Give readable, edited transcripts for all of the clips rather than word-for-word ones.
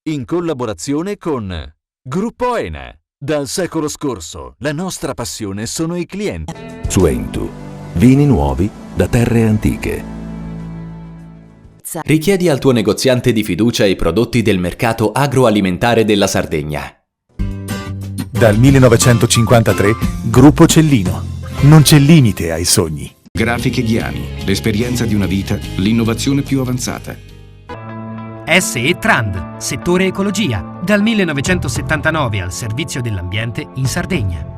in collaborazione con Gruppo Ena. Dal secolo scorso, la nostra passione sono i clienti. Suentu, vini nuovi da terre antiche. Richiedi al tuo negoziante di fiducia i prodotti del mercato agroalimentare della Sardegna. Dal 1953, Gruppo Cellino. Non c'è limite ai sogni. Grafiche Ghiani, l'esperienza di una vita, l'innovazione più avanzata. SE Trand, settore ecologia, dal 1979 al servizio dell'ambiente in Sardegna.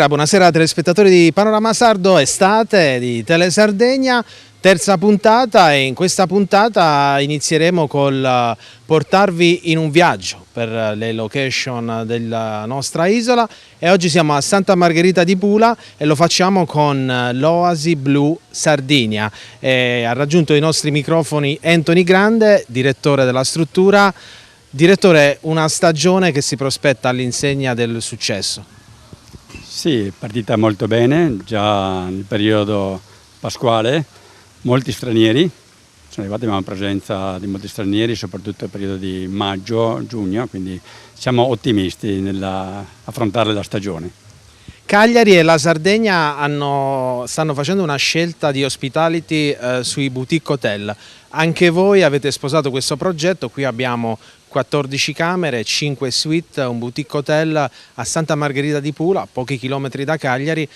Buonasera telespettatori di Panorama Sardo, estate di Tele Sardegna, terza puntata, e in questa puntata inizieremo col portarvi in un viaggio per le location della nostra isola, e oggi siamo a Santa Margherita di Pula e lo facciamo con l'Oasi Blu Sardinia. Ha raggiunto i nostri microfoni Anthony Grande, direttore della struttura. Direttore, una stagione che si prospetta all'insegna del successo. Sì, partita molto bene, già nel periodo pasquale, molti stranieri, sono arrivati, abbiamo presenza di molti stranieri, soprattutto nel periodo di maggio, giugno, quindi siamo ottimisti nell'affrontare la stagione. Cagliari e la Sardegna stanno facendo una scelta di hospitality sui boutique hotel. Anche voi avete sposato questo progetto, qui abbiamo 14 camere, 5 suite, un boutique hotel a Santa Margherita di Pula, a pochi chilometri da Cagliari,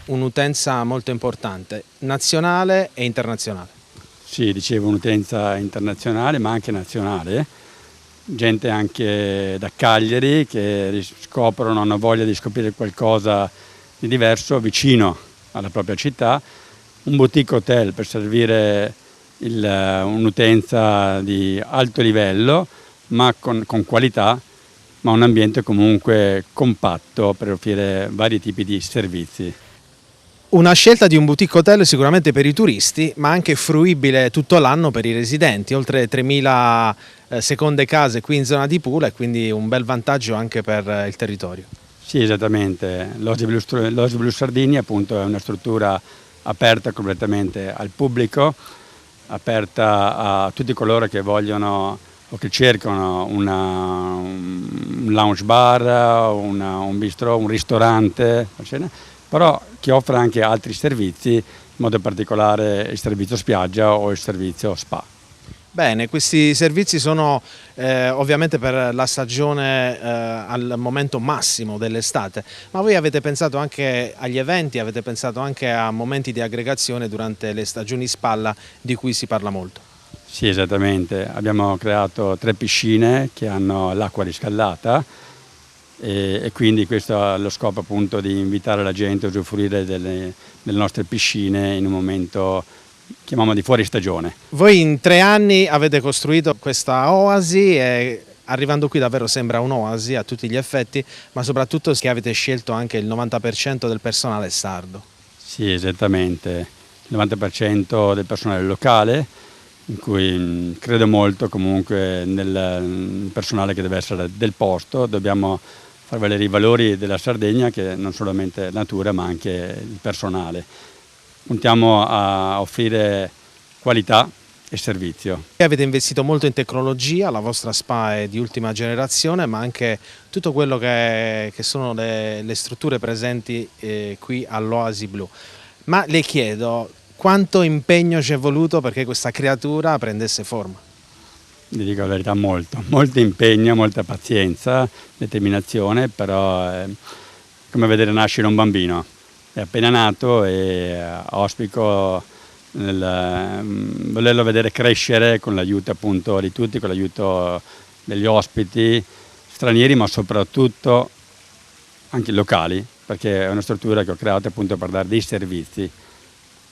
un'utenza molto importante, nazionale e internazionale. Sì, dicevo un'utenza internazionale ma anche nazionale, gente anche da Cagliari che scoprono, hanno voglia di scoprire qualcosa di diverso vicino alla propria città, un boutique hotel per servire un'utenza di alto livello ma con qualità, ma un ambiente comunque compatto per offrire vari tipi di servizi. Una scelta di un boutique hotel sicuramente per i turisti, ma anche fruibile tutto l'anno per i residenti, oltre 3.000 seconde case qui in zona di Pula, e quindi un bel vantaggio anche per il territorio. Sì, esattamente. L'Oasi Blu Sardinia appunto è una struttura aperta completamente al pubblico, aperta a tutti coloro che vogliono o che cercano un lounge bar, un bistrò, un ristorante, però che offre anche altri servizi, in modo particolare il servizio spiaggia o il servizio spa. Bene, questi servizi sono ovviamente per la stagione al momento massimo dell'estate, ma voi avete pensato anche agli eventi, avete pensato anche a momenti di aggregazione durante le stagioni spalla di cui si parla molto. Sì, esattamente. Abbiamo creato 3 piscine che hanno l'acqua riscaldata e quindi questo è lo scopo appunto di invitare la gente a usufruire delle nostre piscine in un momento, chiamiamo di fuori stagione. Voi in 3 anni avete costruito questa oasi e arrivando qui davvero sembra un'oasi a tutti gli effetti, ma soprattutto che avete scelto anche il 90% del personale sardo. Sì, esattamente. Il 90% del personale locale, in cui credo molto comunque nel personale che deve essere del posto. Dobbiamo far valere i valori della Sardegna, che non solamente natura ma anche il personale. Puntiamo a offrire qualità e servizio. Avete investito molto in tecnologia, la vostra spa è di ultima generazione, ma anche tutto quello che sono le strutture presenti qui all'Oasi Blu. Ma le chiedo, quanto impegno ci è voluto perché questa creatura prendesse forma? Vi dico la verità, molto impegno, molta pazienza, determinazione, però è come vedere nascere un bambino. È appena nato e auspico volerlo vedere crescere con l'aiuto appunto di tutti, con l'aiuto degli ospiti stranieri, ma soprattutto anche locali, perché è una struttura che ho creato appunto per dare dei servizi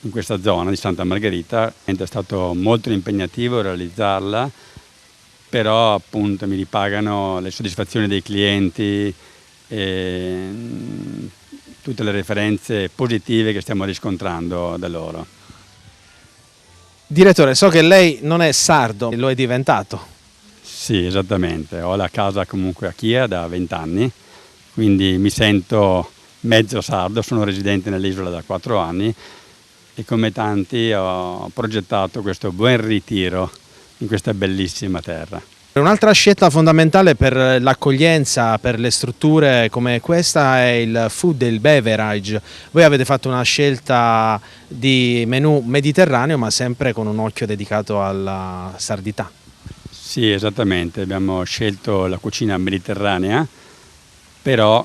in questa zona di Santa Margherita. È stato molto impegnativo realizzarla, però appunto mi ripagano le soddisfazioni dei clienti e tutte le referenze positive che stiamo riscontrando da loro. Direttore, so che lei non è sardo, lo è diventato. Sì, esattamente. Ho la casa comunque a Chia da 20 anni, quindi mi sento mezzo sardo, sono residente nell'isola da 4 anni e come tanti ho progettato questo buon ritiro in questa bellissima terra. Un'altra scelta fondamentale per l'accoglienza, per le strutture come questa, è il food e il beverage. Voi avete fatto una scelta di menù mediterraneo, ma sempre con un occhio dedicato alla sardità. Sì, esattamente. Abbiamo scelto la cucina mediterranea, però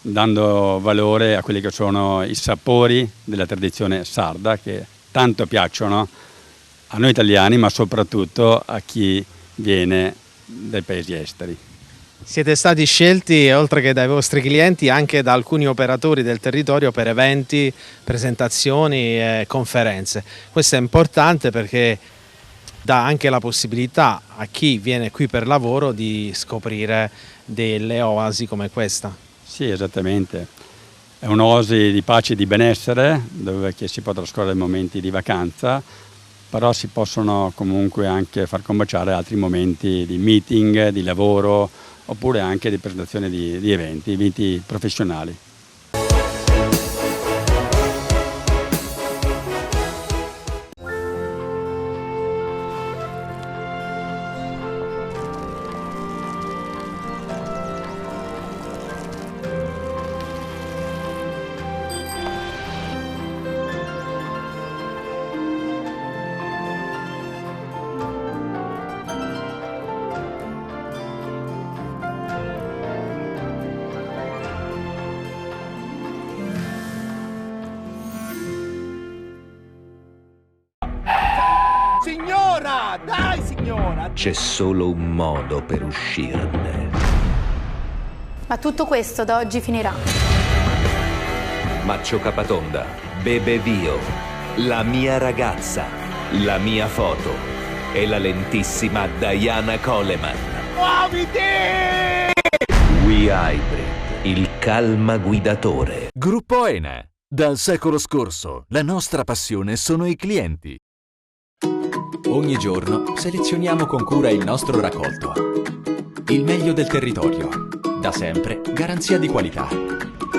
dando valore a quelli che sono i sapori della tradizione sarda, che tanto piacciono a noi italiani, ma soprattutto a chi viene dai paesi esteri. Siete stati scelti, oltre che dai vostri clienti, anche da alcuni operatori del territorio per eventi, presentazioni e conferenze. Questo è importante perché dà anche la possibilità a chi viene qui per lavoro di scoprire delle oasi come questa. Sì, esattamente. È un'oasi di pace e di benessere dove si può trascorrere momenti di vacanza, però si possono comunque anche far combaciare altri momenti di meeting, di lavoro, oppure anche di presentazione di eventi professionali. Signora, dai signora! C'è solo un modo per uscirne. Ma tutto questo da oggi finirà. Maccio Capatonda, Bebe Vio, la mia ragazza, la mia foto e la lentissima Diana Coleman. Muoviti! We Hybrid, il calma guidatore. Gruppo Ene. Dal secolo scorso, la nostra passione sono i clienti. Ogni giorno selezioniamo con cura il nostro raccolto. Il meglio del territorio. Da sempre garanzia di qualità.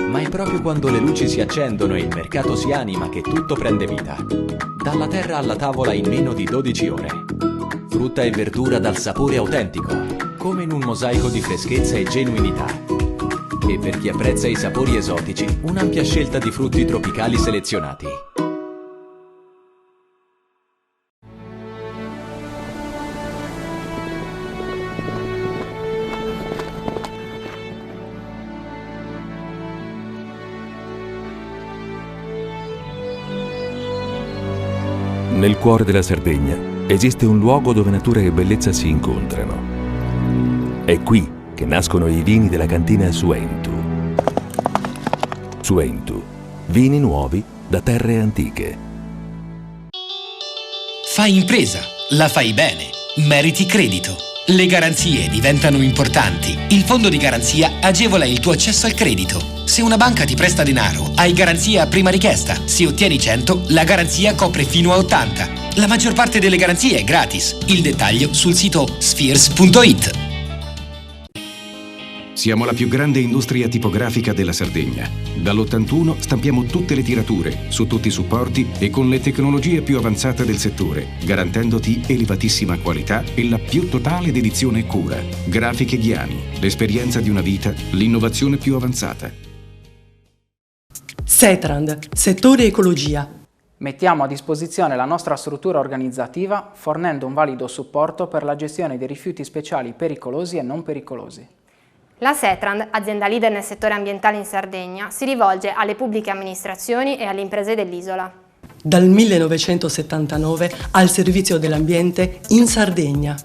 Ma è proprio quando le luci si accendono e il mercato si anima che tutto prende vita. Dalla terra alla tavola in meno di 12 ore. Frutta e verdura dal sapore autentico, come in un mosaico di freschezza e genuinità. E per chi apprezza i sapori esotici, un'ampia scelta di frutti tropicali selezionati. Nel cuore della Sardegna esiste un luogo dove natura e bellezza si incontrano. È qui che nascono i vini della cantina Suentu. Suentu, vini nuovi da terre antiche. Fai impresa, la fai bene, meriti credito. Le garanzie diventano importanti. Il fondo di garanzia agevola il tuo accesso al credito. Se una banca ti presta denaro, hai garanzia a prima richiesta. Se ottieni 100, la garanzia copre fino a 80. La maggior parte delle garanzie è gratis. Il dettaglio sul sito spheres.it. Siamo la più grande industria tipografica della Sardegna. Dall'81 stampiamo tutte le tirature, su tutti i supporti e con le tecnologie più avanzate del settore, garantendoti elevatissima qualità e la più totale dedizione e cura. Grafiche Ghiani, l'esperienza di una vita, l'innovazione più avanzata. Setrand, settore ecologia. Mettiamo a disposizione la nostra struttura organizzativa fornendo un valido supporto per la gestione dei rifiuti speciali pericolosi e non pericolosi. La Setrand, azienda leader nel settore ambientale in Sardegna, si rivolge alle pubbliche amministrazioni e alle imprese dell'isola. Dal 1979 al servizio dell'ambiente in Sardegna.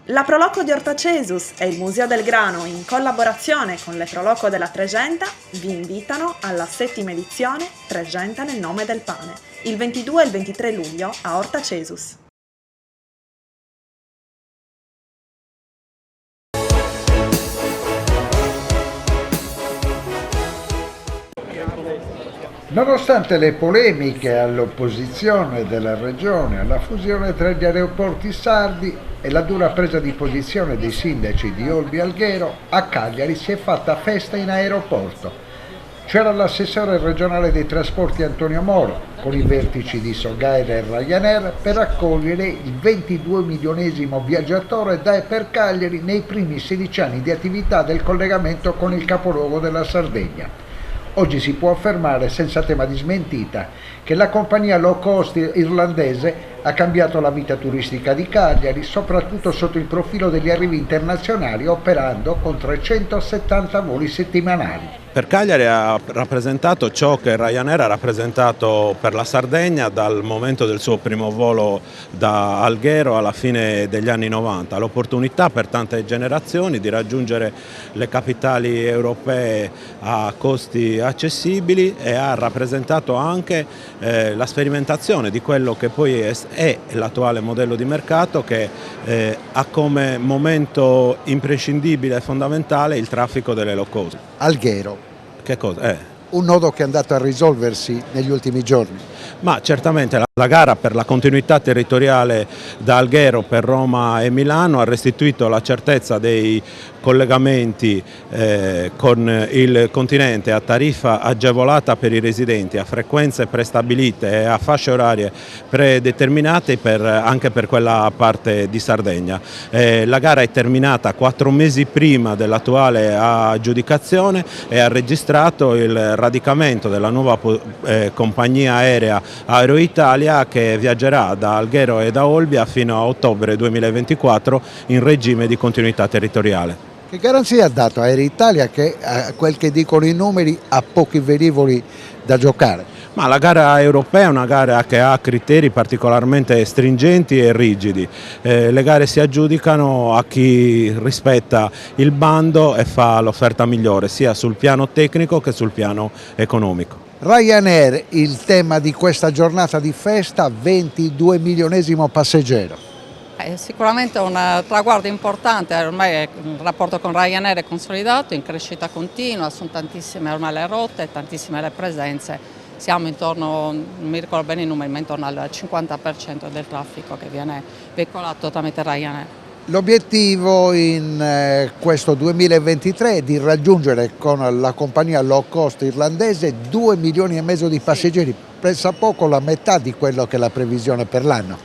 La Proloco di Ortacesus e il Museo del Grano, in collaborazione con le Proloco della Tregenta, vi invitano alla 7ª edizione Tregenta nel nome del pane, il 22 e il 23 luglio a Ortacesus. Nonostante le polemiche all'opposizione della regione alla fusione tra gli aeroporti sardi e la dura presa di posizione dei sindaci di Olbia e Alghero, a Cagliari si è fatta festa in aeroporto. C'era l'assessore regionale dei trasporti Antonio Moro, con i vertici di Sogair e Ryanair, per accogliere il 22 milionesimo viaggiatore da e per Cagliari nei primi 16 anni di attività del collegamento con il capoluogo della Sardegna. Oggi si può affermare senza tema di smentita che la compagnia low cost irlandese ha cambiato la vita turistica di Cagliari, soprattutto sotto il profilo degli arrivi internazionali, operando con 370 voli settimanali. Per Cagliari ha rappresentato ciò che Ryanair ha rappresentato per la Sardegna dal momento del suo primo volo da Alghero alla fine degli anni 90, l'opportunità per tante generazioni di raggiungere le capitali europee a costi accessibili, e ha rappresentato anche la sperimentazione di quello che poi è l'attuale modello di mercato, che ha come momento imprescindibile e fondamentale il traffico delle low cost. Alghero. Che cosa? Un nodo che è andato a risolversi negli ultimi giorni. Ma certamente la gara per la continuità territoriale da Alghero per Roma e Milano ha restituito la certezza dei collegamenti con il continente a tariffa agevolata per i residenti, a frequenze prestabilite e a fasce orarie predeterminate anche per quella parte di Sardegna. La gara è terminata 4 mesi prima dell'attuale aggiudicazione e ha registrato il radicamento della nuova compagnia aerea Aero Italia, che viaggerà da Alghero e da Olbia fino a ottobre 2024 in regime di continuità territoriale. Che garanzia ha dato Aero Italia, che a quel che dicono i numeri ha pochi velivoli da giocare? Ma la gara europea è una gara che ha criteri particolarmente stringenti e rigidi. Le gare si aggiudicano a chi rispetta il bando e fa l'offerta migliore, sia sul piano tecnico che sul piano economico. Ryanair, il tema di questa giornata di festa, 22 milionesimo passeggero. È sicuramente un traguardo importante, ormai il rapporto con Ryanair è consolidato, in crescita continua, sono tantissime ormai le rotte, tantissime le presenze, siamo intorno, non mi ricordo bene i numeri, ma intorno al 50% del traffico che viene veicolato tramite Ryanair. L'obiettivo in questo 2023 è di raggiungere con la compagnia low cost irlandese 2,5 milioni di passeggeri, pressappoco la metà di quello che è la previsione per l'anno.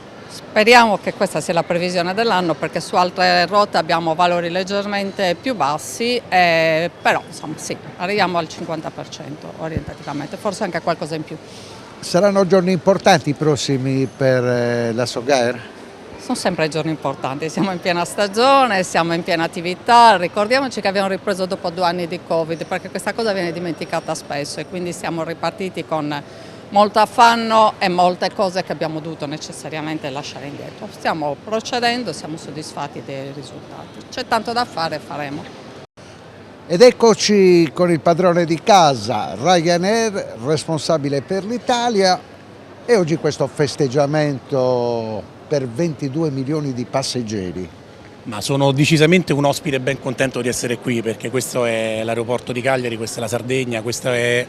Speriamo che questa sia la previsione dell'anno, perché su altre rotte abbiamo valori leggermente più bassi, però insomma sì, arriviamo al 50% orientativamente, forse anche qualcosa in più. Saranno giorni importanti i prossimi per la Sogaer? Sono sempre giorni importanti, siamo in piena stagione, siamo in piena attività, ricordiamoci che abbiamo ripreso dopo 2 anni di Covid, perché questa cosa viene dimenticata spesso e quindi siamo ripartiti con molto affanno e molte cose che abbiamo dovuto necessariamente lasciare indietro. Stiamo procedendo, siamo soddisfatti dei risultati. C'è tanto da fare, faremo. Ed eccoci con il padrone di casa, Ryanair, responsabile per l'Italia, e oggi questo festeggiamento per 22 milioni di passeggeri. Ma sono decisamente un ospite ben contento di essere qui, perché questo è l'aeroporto di Cagliari, questa è la Sardegna, questa è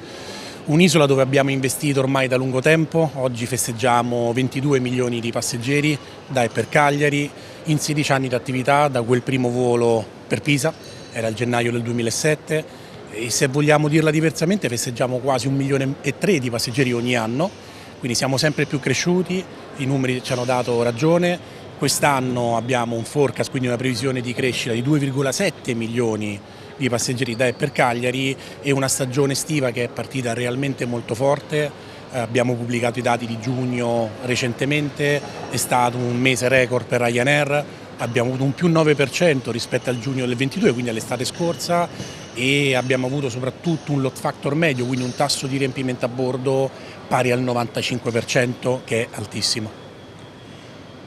un'isola dove abbiamo investito ormai da lungo tempo. Oggi festeggiamo 22 milioni di passeggeri da e per Cagliari in 16 anni di attività, da quel primo volo per Pisa, era il gennaio del 2007, e se vogliamo dirla diversamente festeggiamo quasi 1,3 milioni di passeggeri ogni anno, quindi siamo sempre più cresciuti, i numeri ci hanno dato ragione. Quest'anno abbiamo un forecast, quindi una previsione di crescita di 2,7 milioni di passeggeri da e per Cagliari, e una stagione estiva che è partita realmente molto forte. Abbiamo pubblicato i dati di giugno recentemente, è stato un mese record per Ryanair, abbiamo avuto un più 9% rispetto al giugno del 22, quindi all'estate scorsa, e abbiamo avuto soprattutto un load factor medio, quindi un tasso di riempimento a bordo pari al 95%, che è altissimo.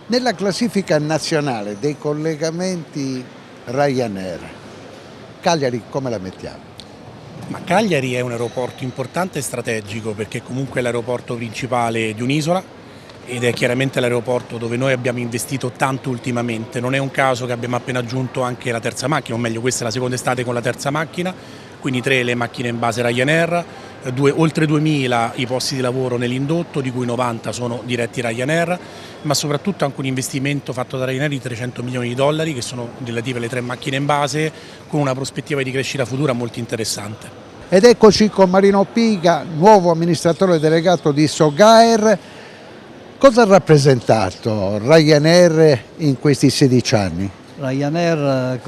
Nella classifica nazionale dei collegamenti Ryanair, Cagliari come la mettiamo? Ma Cagliari è un aeroporto importante e strategico, perché comunque è l'aeroporto principale di un'isola ed è chiaramente l'aeroporto dove noi abbiamo investito tanto ultimamente. Non è un caso che abbiamo appena aggiunto anche la terza macchina, o meglio questa è la seconda estate con la terza macchina, quindi 3 le macchine in base Ryanair, oltre 2000 i posti di lavoro nell'indotto, di cui 90 sono diretti Ryanair, ma soprattutto anche un investimento fatto da Ryanair di 300 milioni di dollari che sono relative alle 3 macchine in base, con una prospettiva di crescita futura molto interessante. Ed eccoci con Marino Piga, nuovo amministratore delegato di Sogaer. Cosa ha rappresentato Ryanair in questi 16 anni? Ryanair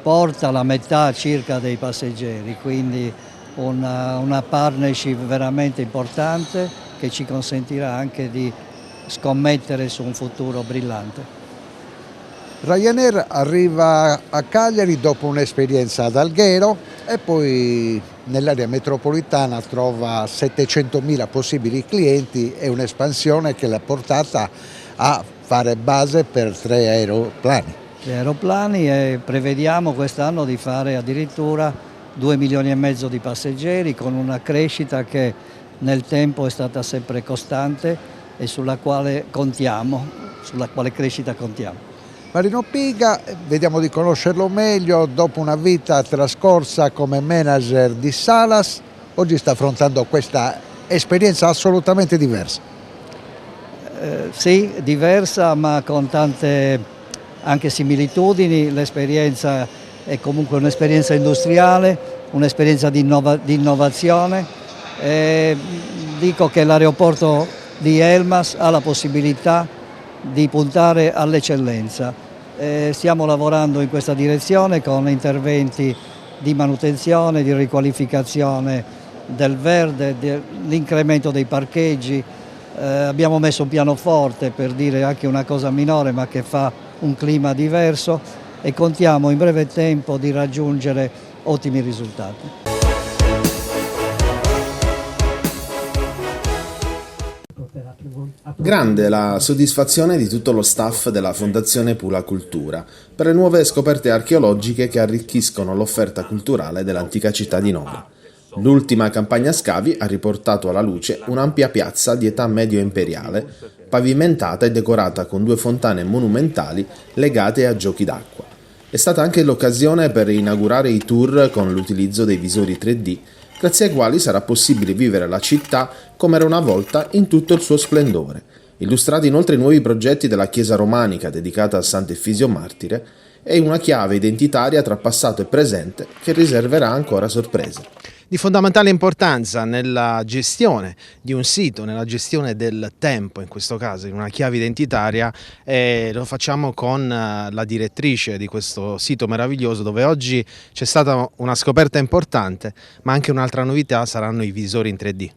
porta la metà circa dei passeggeri, quindi una partnership veramente importante che ci consentirà anche di scommettere su un futuro brillante. Ryanair arriva a Cagliari dopo un'esperienza ad Alghero e poi nell'area metropolitana trova 700.000 possibili clienti e un'espansione che l'ha portata a fare base per 3 aeroplani. 3 aeroplani, e prevediamo quest'anno di fare addirittura 2,5 milioni di passeggeri, con una crescita che nel tempo è stata sempre costante e sulla quale crescita contiamo. Marino Piga, vediamo di conoscerlo meglio. Dopo una vita trascorsa come manager di Salas, oggi sta affrontando questa esperienza assolutamente diversa. Sì, diversa, ma con tante anche similitudini. L'esperienza è comunque un'esperienza industriale, un'esperienza di innovazione. Dico che l'aeroporto di Elmas ha la possibilità di puntare all'eccellenza. Stiamo lavorando in questa direzione con interventi di manutenzione, di riqualificazione del verde, l'incremento dei parcheggi. Abbiamo messo un pianoforte, per dire anche una cosa minore ma che fa un clima diverso, e contiamo in breve tempo di raggiungere ottimi risultati. Grande la soddisfazione di tutto lo staff della Fondazione Pula Cultura per le nuove scoperte archeologiche che arricchiscono l'offerta culturale dell'antica città di Nola. L'ultima campagna scavi ha riportato alla luce un'ampia piazza di età medio-imperiale, pavimentata e decorata con 2 fontane monumentali legate a giochi d'acqua. È stata anche l'occasione per inaugurare i tour con l'utilizzo dei visori 3D, grazie ai quali sarà possibile vivere la città come era una volta in tutto il suo splendore. Illustrati inoltre i nuovi progetti della chiesa romanica dedicata a Sant'Efisio Martire e una chiave identitaria tra passato e presente che riserverà ancora sorprese. di fondamentale importanza nella gestione di un sito, nella gestione del tempo, in questo caso in una chiave identitaria, e lo facciamo con la direttrice di questo sito meraviglioso, dove oggi c'è stata una scoperta importante, ma anche un'altra novità saranno i visori in 3D.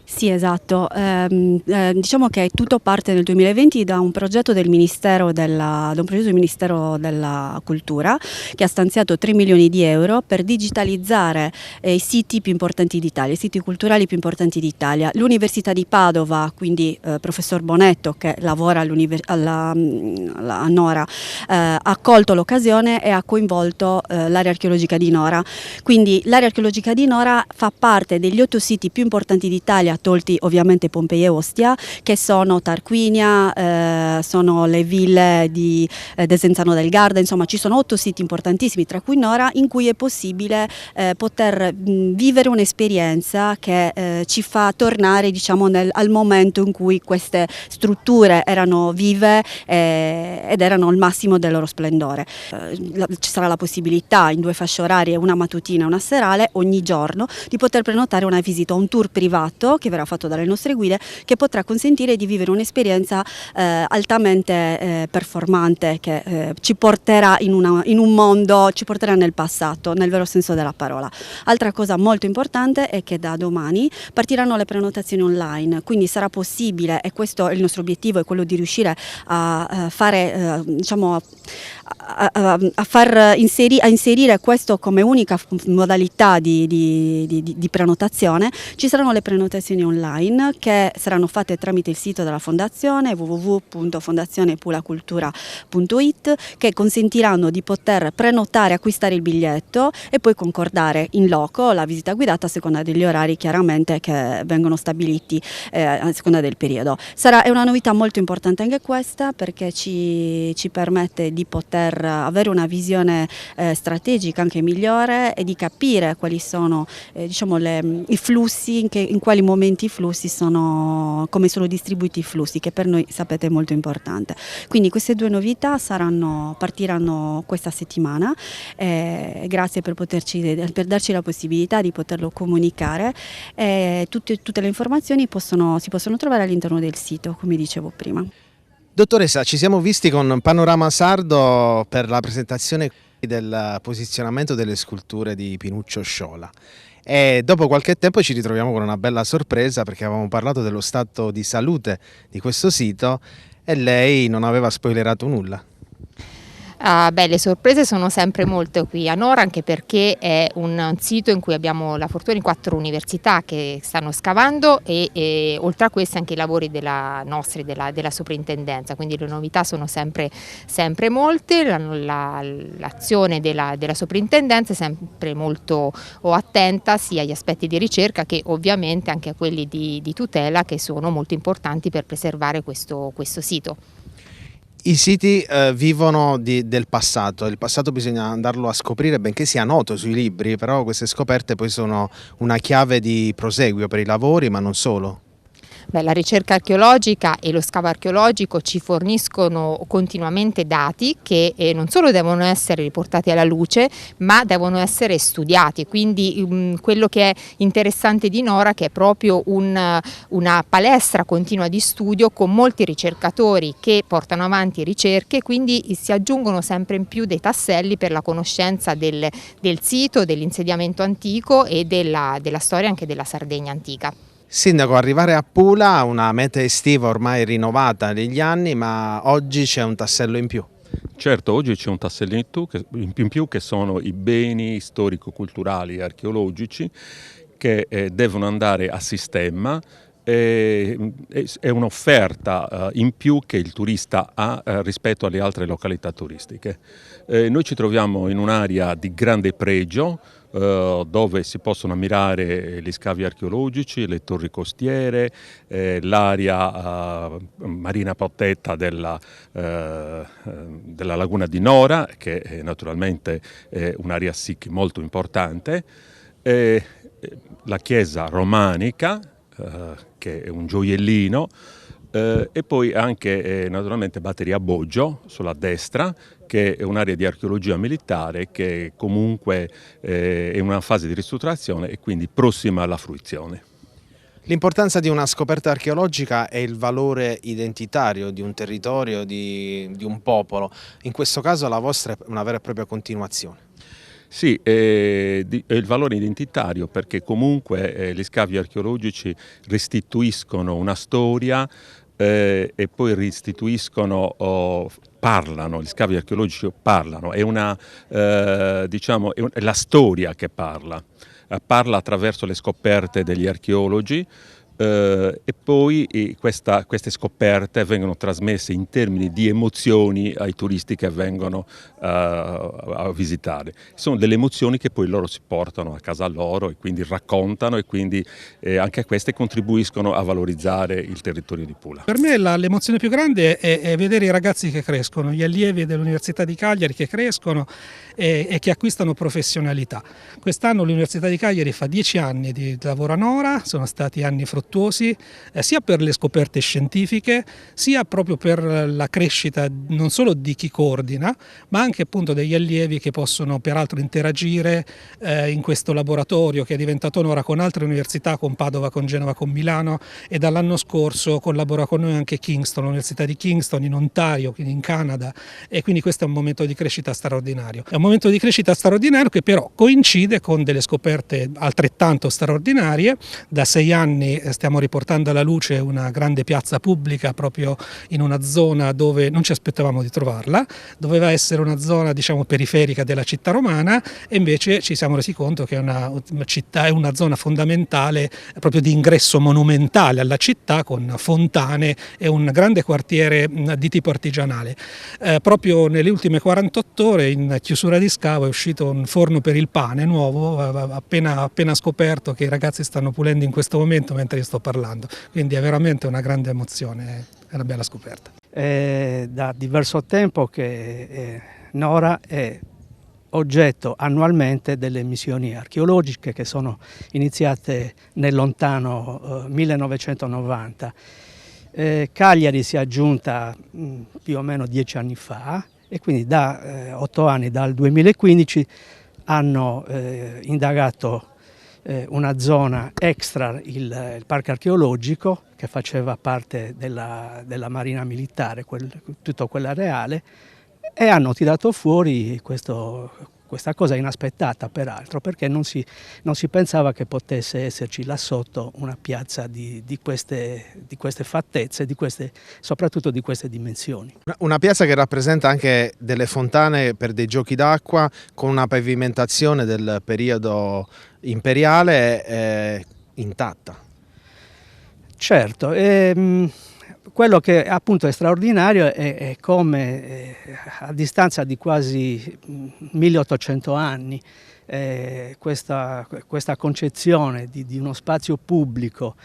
Sì, esatto. Diciamo che tutto parte nel 2020 da un progetto del Ministero della Cultura, che ha stanziato 3 milioni di euro per digitalizzare i siti più importanti d'Italia, i siti culturali più importanti d'Italia. L'Università di Padova, quindi professor Bonetto, che lavora a Nora, ha colto l'occasione e ha coinvolto l'area archeologica di Nora. Quindi l'area archeologica di Nora fa parte degli 8 siti più importanti d'Italia, tolti ovviamente Pompei e Ostia, che sono Tarquinia, sono le ville di Desenzano del Garda, insomma ci sono 8 siti importantissimi, tra cui Nora, in cui è possibile poter vivere un'esperienza che ci fa tornare, diciamo, al momento in cui queste strutture erano vive ed erano al massimo del loro splendore. Ci sarà la possibilità in 2 fasce orarie, una mattutina e una serale, ogni giorno, di poter prenotare una visita, un tour privato che verrà fatto dalle nostre guide, che potrà consentire di vivere un'esperienza altamente performante, che ci porterà in un mondo, ci porterà nel passato, nel vero senso della parola. Altra cosa molto importante è che da domani partiranno le prenotazioni online, quindi sarà possibile, e questo è il nostro obiettivo, è quello di riuscire a fare, diciamo, a inserire questo come unica modalità di prenotazione. Ci saranno le prenotazioni online che saranno fatte tramite il sito della fondazione www.fondazionepulacultura.it, che consentiranno di poter prenotare, acquistare il biglietto e poi concordare in loco la visita guidata a seconda degli orari, chiaramente, che vengono stabiliti a seconda del periodo. È una novità molto importante anche questa, perché ci permette di poter avere una visione strategica anche migliore e di capire quali sono diciamo i flussi, in quali momenti i flussi sono, come sono distribuiti i flussi, che per noi, sapete, è molto importante. Quindi queste 2 novità partiranno questa settimana. Grazie per darci la possibilità di poterlo comunicare. Tutte le informazioni si possono trovare all'interno del sito, come dicevo prima. Dottoressa, ci siamo visti con Panorama Sardo per la presentazione del posizionamento delle sculture di Pinuccio Sciola, e dopo qualche tempo ci ritroviamo con una bella sorpresa, perché avevamo parlato dello stato di salute di questo sito e lei non aveva spoilerato nulla. Le sorprese sono sempre molte qui a Nora, anche perché è un sito in cui abbiamo la fortuna di 4 università che stanno scavando e oltre a questo anche i lavori della soprintendenza, quindi le novità sono sempre molte. L'azione della soprintendenza è sempre molto attenta sia agli aspetti di ricerca che ovviamente anche a quelli di tutela, che sono molto importanti per preservare questo sito. I siti vivono del passato, il passato bisogna andarlo a scoprire, benché sia noto sui libri, però queste scoperte poi sono una chiave di proseguio per i lavori, ma non solo. La ricerca archeologica e lo scavo archeologico ci forniscono continuamente dati che non solo devono essere riportati alla luce, ma devono essere studiati. Quindi quello che è interessante di Nora, che è proprio una palestra continua di studio con molti ricercatori che portano avanti ricerche, quindi si aggiungono sempre in più dei tasselli per la conoscenza del sito, dell'insediamento antico e della storia anche della Sardegna antica. Sindaco, arrivare a Pula, una meta estiva ormai rinnovata negli anni, ma oggi c'è un tassello in più. Certo, oggi c'è un tassello in più che sono i beni storico-culturali e archeologici che devono andare a sistema. È un'offerta in più che il turista ha rispetto alle altre località turistiche. Noi ci troviamo in un'area di grande pregio, dove si possono ammirare gli scavi archeologici, le torri costiere, l'area marina protetta della laguna di Nora, che è naturalmente un'area SIC molto importante, la chiesa romanica, che è un gioiellino, e poi anche naturalmente Batteria Boggio sulla destra, che è un'area di archeologia militare che comunque è in una fase di ristrutturazione e quindi prossima alla fruizione. L'importanza di una scoperta archeologica è il valore identitario di un territorio, di un popolo. In questo caso la vostra è una vera e propria continuazione. Sì, è il valore identitario perché comunque gli scavi archeologici restituiscono una storia e poi restituiscono, parlano, gli scavi archeologici parlano, è la storia che parla attraverso le scoperte degli archeologi e poi queste scoperte vengono trasmesse in termini di emozioni ai turisti che vengono a visitare. Sono delle emozioni che poi loro si portano a casa loro e quindi raccontano e quindi anche queste contribuiscono a valorizzare il territorio di Pula. Per me l'emozione più grande è vedere i ragazzi che crescono, gli allievi dell'Università di Cagliari che crescono e che acquistano professionalità. Quest'anno l'Università di Cagliari fa 10 anni di lavoro a Nora, sono stati anni fruttuosi sia per le scoperte scientifiche sia proprio per la crescita non solo di chi coordina ma anche appunto degli allievi che possono peraltro interagire in questo laboratorio che è diventato Nora con altre università, con Padova, con Genova, con Milano e dall'anno scorso collabora con noi anche Kingston, l'Università di Kingston in Ontario, quindi in Canada, e quindi questo è un momento di crescita straordinario. È un momento di crescita straordinario che però coincide con delle scoperte altrettanto straordinarie. Da 6 anni stiamo riportando alla luce una grande piazza pubblica proprio in una zona dove non ci aspettavamo di trovarla, doveva essere una zona diciamo periferica della città romana e invece ci siamo resi conto che è una città, è una zona fondamentale proprio di ingresso monumentale alla città con fontane e un grande quartiere di tipo artigianale. Proprio nelle ultime 48 ore in chiusura di scavo è uscito un forno per il pane nuovo, appena scoperto, che i ragazzi stanno pulendo in questo momento mentre io sto parlando, quindi è veramente una grande emozione, è una bella scoperta. È da diverso tempo che Nora è oggetto annualmente delle missioni archeologiche che sono iniziate nel lontano 1990. Cagliari si è aggiunta più o meno 10 anni fa e quindi da 8 anni, dal 2015, hanno indagato una zona extra il parco archeologico che faceva parte della Marina Militare, tutto quell'areale, e hanno tirato fuori questa cosa inaspettata peraltro, perché non si pensava che potesse esserci là sotto una piazza di queste fattezze, soprattutto di queste dimensioni. Una piazza che rappresenta anche delle fontane per dei giochi d'acqua con una pavimentazione del periodo imperiale intatta. Certo, quello che appunto è straordinario è come a distanza di quasi 1800 anni questa concezione di uno spazio pubblico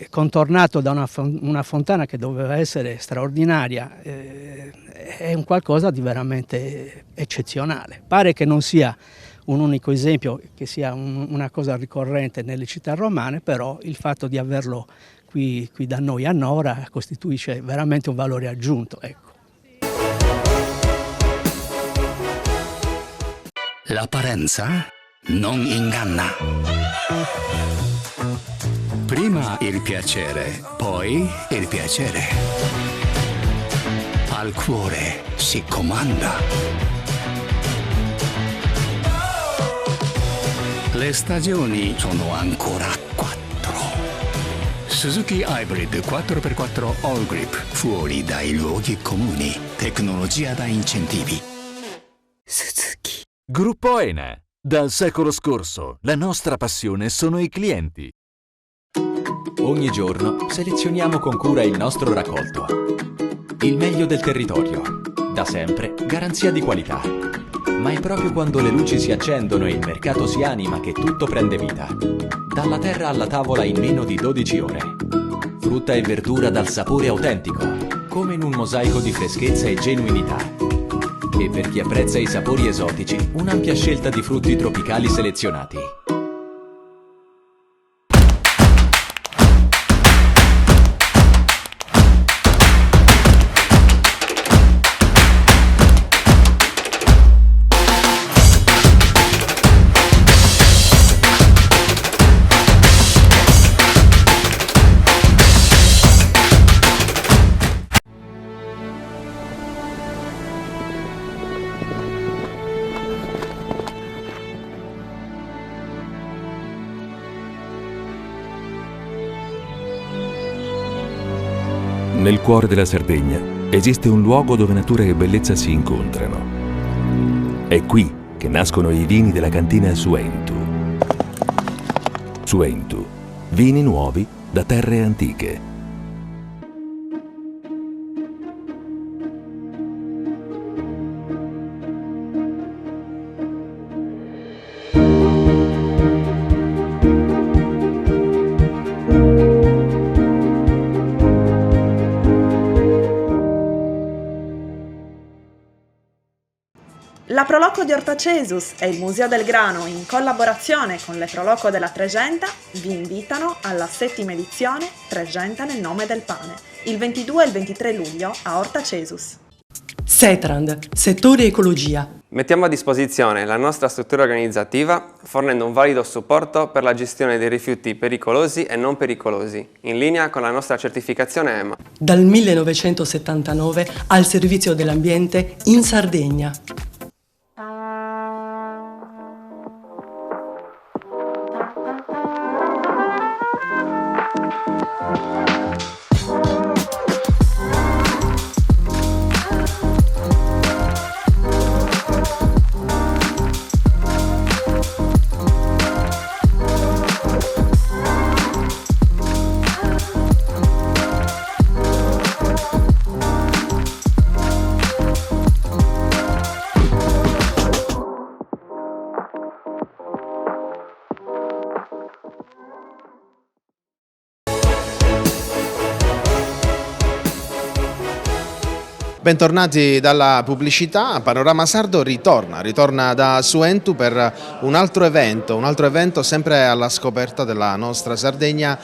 contornato da una fontana che doveva essere straordinaria è un qualcosa di veramente eccezionale. Pare che non sia un unico esempio, che sia una cosa ricorrente nelle città romane, però il fatto di averlo qui da noi a Nora costituisce veramente un valore aggiunto. Ecco. L'apparenza non inganna. Prima il piacere, poi il piacere. Al cuore si comanda. Le stagioni sono ancora 4. Suzuki Hybrid 4x4 All Grip, fuori dai luoghi comuni, tecnologia da incentivi. Suzuki. Gruppo Ene. Dal secolo scorso, la nostra passione sono i clienti. Ogni giorno selezioniamo con cura il nostro raccolto. Il meglio del territorio. Da sempre, garanzia di qualità. Ma è proprio quando le luci si accendono e il mercato si anima che tutto prende vita. Dalla terra alla tavola in meno di 12 ore. Frutta e verdura dal sapore autentico, come in un mosaico di freschezza e genuinità. E per chi apprezza i sapori esotici, un'ampia scelta di frutti tropicali selezionati. Nel cuore della Sardegna esiste un luogo dove natura e bellezza si incontrano. È qui che nascono i vini della cantina Suentu. Suentu, vini nuovi da terre antiche. La Proloco di Ortacesus e il Museo del Grano, in collaborazione con le Proloco della Tregenta, vi invitano alla 7ª edizione Tregenta nel nome del pane, il 22 e il 23 luglio a Ortacesus. Setrand, settore ecologia. Mettiamo a disposizione la nostra struttura organizzativa fornendo un valido supporto per la gestione dei rifiuti pericolosi e non pericolosi, in linea con la nostra certificazione EMA. Dal 1979 al servizio dell'ambiente in Sardegna. Bentornati dalla pubblicità. Panorama Sardo ritorna da Suentu per un altro evento sempre alla scoperta della nostra Sardegna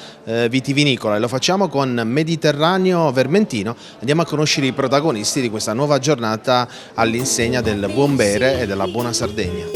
vitivinicola, e lo facciamo con Mediterraneo Vermentino. Andiamo a conoscere i protagonisti di questa nuova giornata all'insegna del buon bere e della buona Sardegna.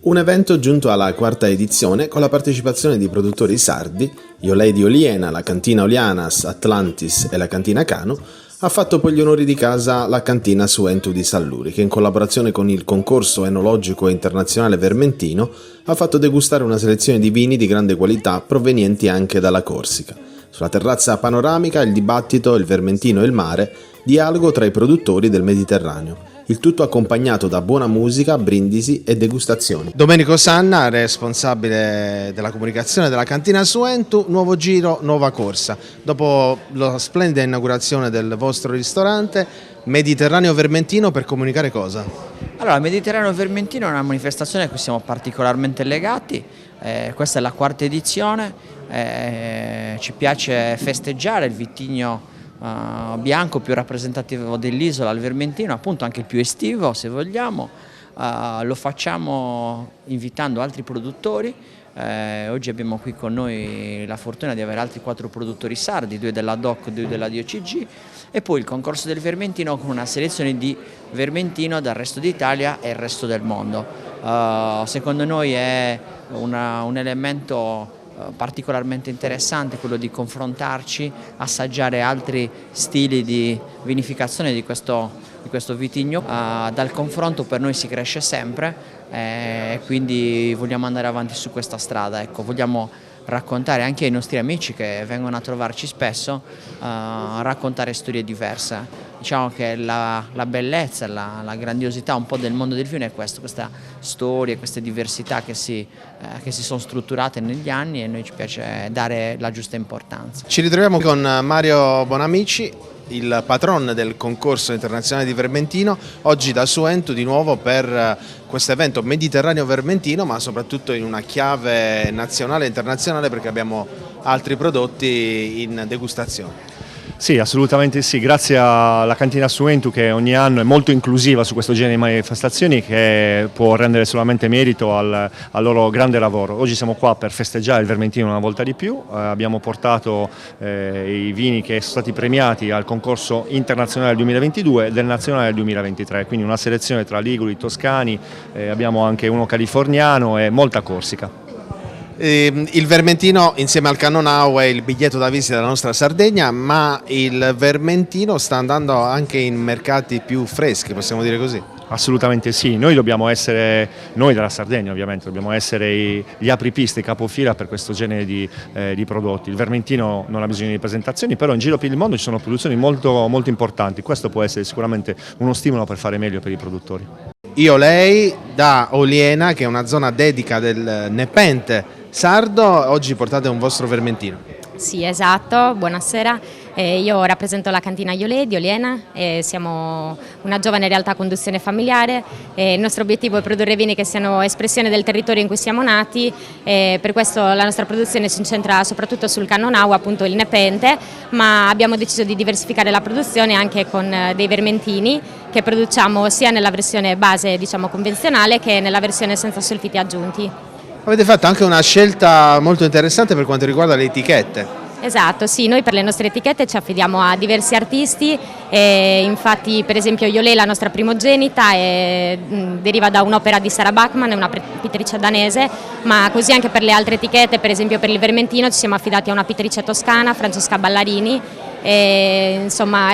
Un evento giunto alla 4ª edizione con la partecipazione di produttori sardi, Iolei di Oliena, la cantina Olianas, Atlantis e la cantina Cano. Ha fatto poi gli onori di casa la cantina Suentu di Salluri, che in collaborazione con il concorso enologico internazionale vermentino ha fatto degustare una selezione di vini di grande qualità provenienti anche dalla Corsica. Sulla terrazza panoramica il dibattito, il vermentino e il mare, dialogo tra i produttori del Mediterraneo. Il tutto accompagnato da buona musica, brindisi e degustazioni. Domenico Sanna, responsabile della comunicazione della cantina Suentu. Nuovo giro, nuova corsa. Dopo la splendida inaugurazione del vostro ristorante, Mediterraneo Vermentino, per comunicare cosa? Allora, Mediterraneo Vermentino è una manifestazione a cui siamo particolarmente legati. Questa è la 4ª edizione. Ci piace festeggiare il vitigno bianco più rappresentativo dell'isola, il Vermentino, appunto anche il più estivo se vogliamo. Lo facciamo invitando altri produttori. Oggi abbiamo qui con noi la fortuna di avere altri 4 produttori sardi, 2 della DOC, 2 della DOCG, e poi il concorso del Vermentino con una selezione di Vermentino dal resto d'Italia e il resto del mondo. Secondo noi è un elemento particolarmente interessante quello di confrontarci, assaggiare altri stili di vinificazione di questo vitigno. Dal confronto per noi si cresce sempre, e quindi vogliamo andare avanti su questa strada. Ecco, vogliamo raccontare anche ai nostri amici che vengono a trovarci spesso, raccontare storie diverse. diciamo che la bellezza, la grandiosità un po' del mondo del vino è questo, questa storia, queste diversità che si sono strutturate negli anni, e a noi ci piace dare la giusta importanza. Ci ritroviamo con Mario Bonamici, il patron del concorso internazionale di Vermentino, oggi da Suentu di nuovo per questo evento mediterraneo vermentino, ma soprattutto in una chiave nazionale e internazionale, perché abbiamo altri prodotti in degustazione. Sì, assolutamente sì, grazie alla cantina Suentu, che ogni anno è molto inclusiva su questo genere di manifestazioni, che può rendere solamente merito al loro grande lavoro. Oggi siamo qua per festeggiare il Vermentino una volta di più, abbiamo portato i vini che sono stati premiati al concorso internazionale del 2022 e del nazionale del 2023, quindi una selezione tra liguri, toscani, abbiamo anche uno californiano e molta Corsica. Il Vermentino insieme al Cannonau è il biglietto da visita della nostra Sardegna, ma il Vermentino sta andando anche in mercati più freschi, possiamo dire così? Assolutamente sì, noi dobbiamo essere, noi della Sardegna ovviamente, dobbiamo essere gli apripiste, i capofila per questo genere di prodotti. Il Vermentino non ha bisogno di presentazioni, però in giro per il mondo ci sono produzioni molto, molto importanti, questo può essere sicuramente uno stimolo per fare meglio per i produttori. Io lei da Oliena, che è una zona dedica del Nepente sardo, oggi portate un vostro Vermentino. Sì, esatto, buonasera. Io rappresento la cantina Iolè di Oliena, siamo una giovane realtà a conduzione familiare, il nostro obiettivo è produrre vini che siano espressione del territorio in cui siamo nati, per questo la nostra produzione si incentra soprattutto sul Cannonau, appunto il Nepente, ma abbiamo deciso di diversificare la produzione anche con dei vermentini che produciamo sia nella versione base, diciamo convenzionale, che nella versione senza solfiti aggiunti. Avete fatto anche una scelta molto interessante per quanto riguarda le etichette. Esatto, sì, noi per le nostre etichette ci affidiamo a diversi artisti, infatti per esempio Iolè, la nostra primogenita, deriva da un'opera di Sarah Bachman, è una pittrice danese, ma così anche per le altre etichette, per esempio per il Vermentino ci siamo affidati a una pittrice toscana, Francesca Ballarini, insomma,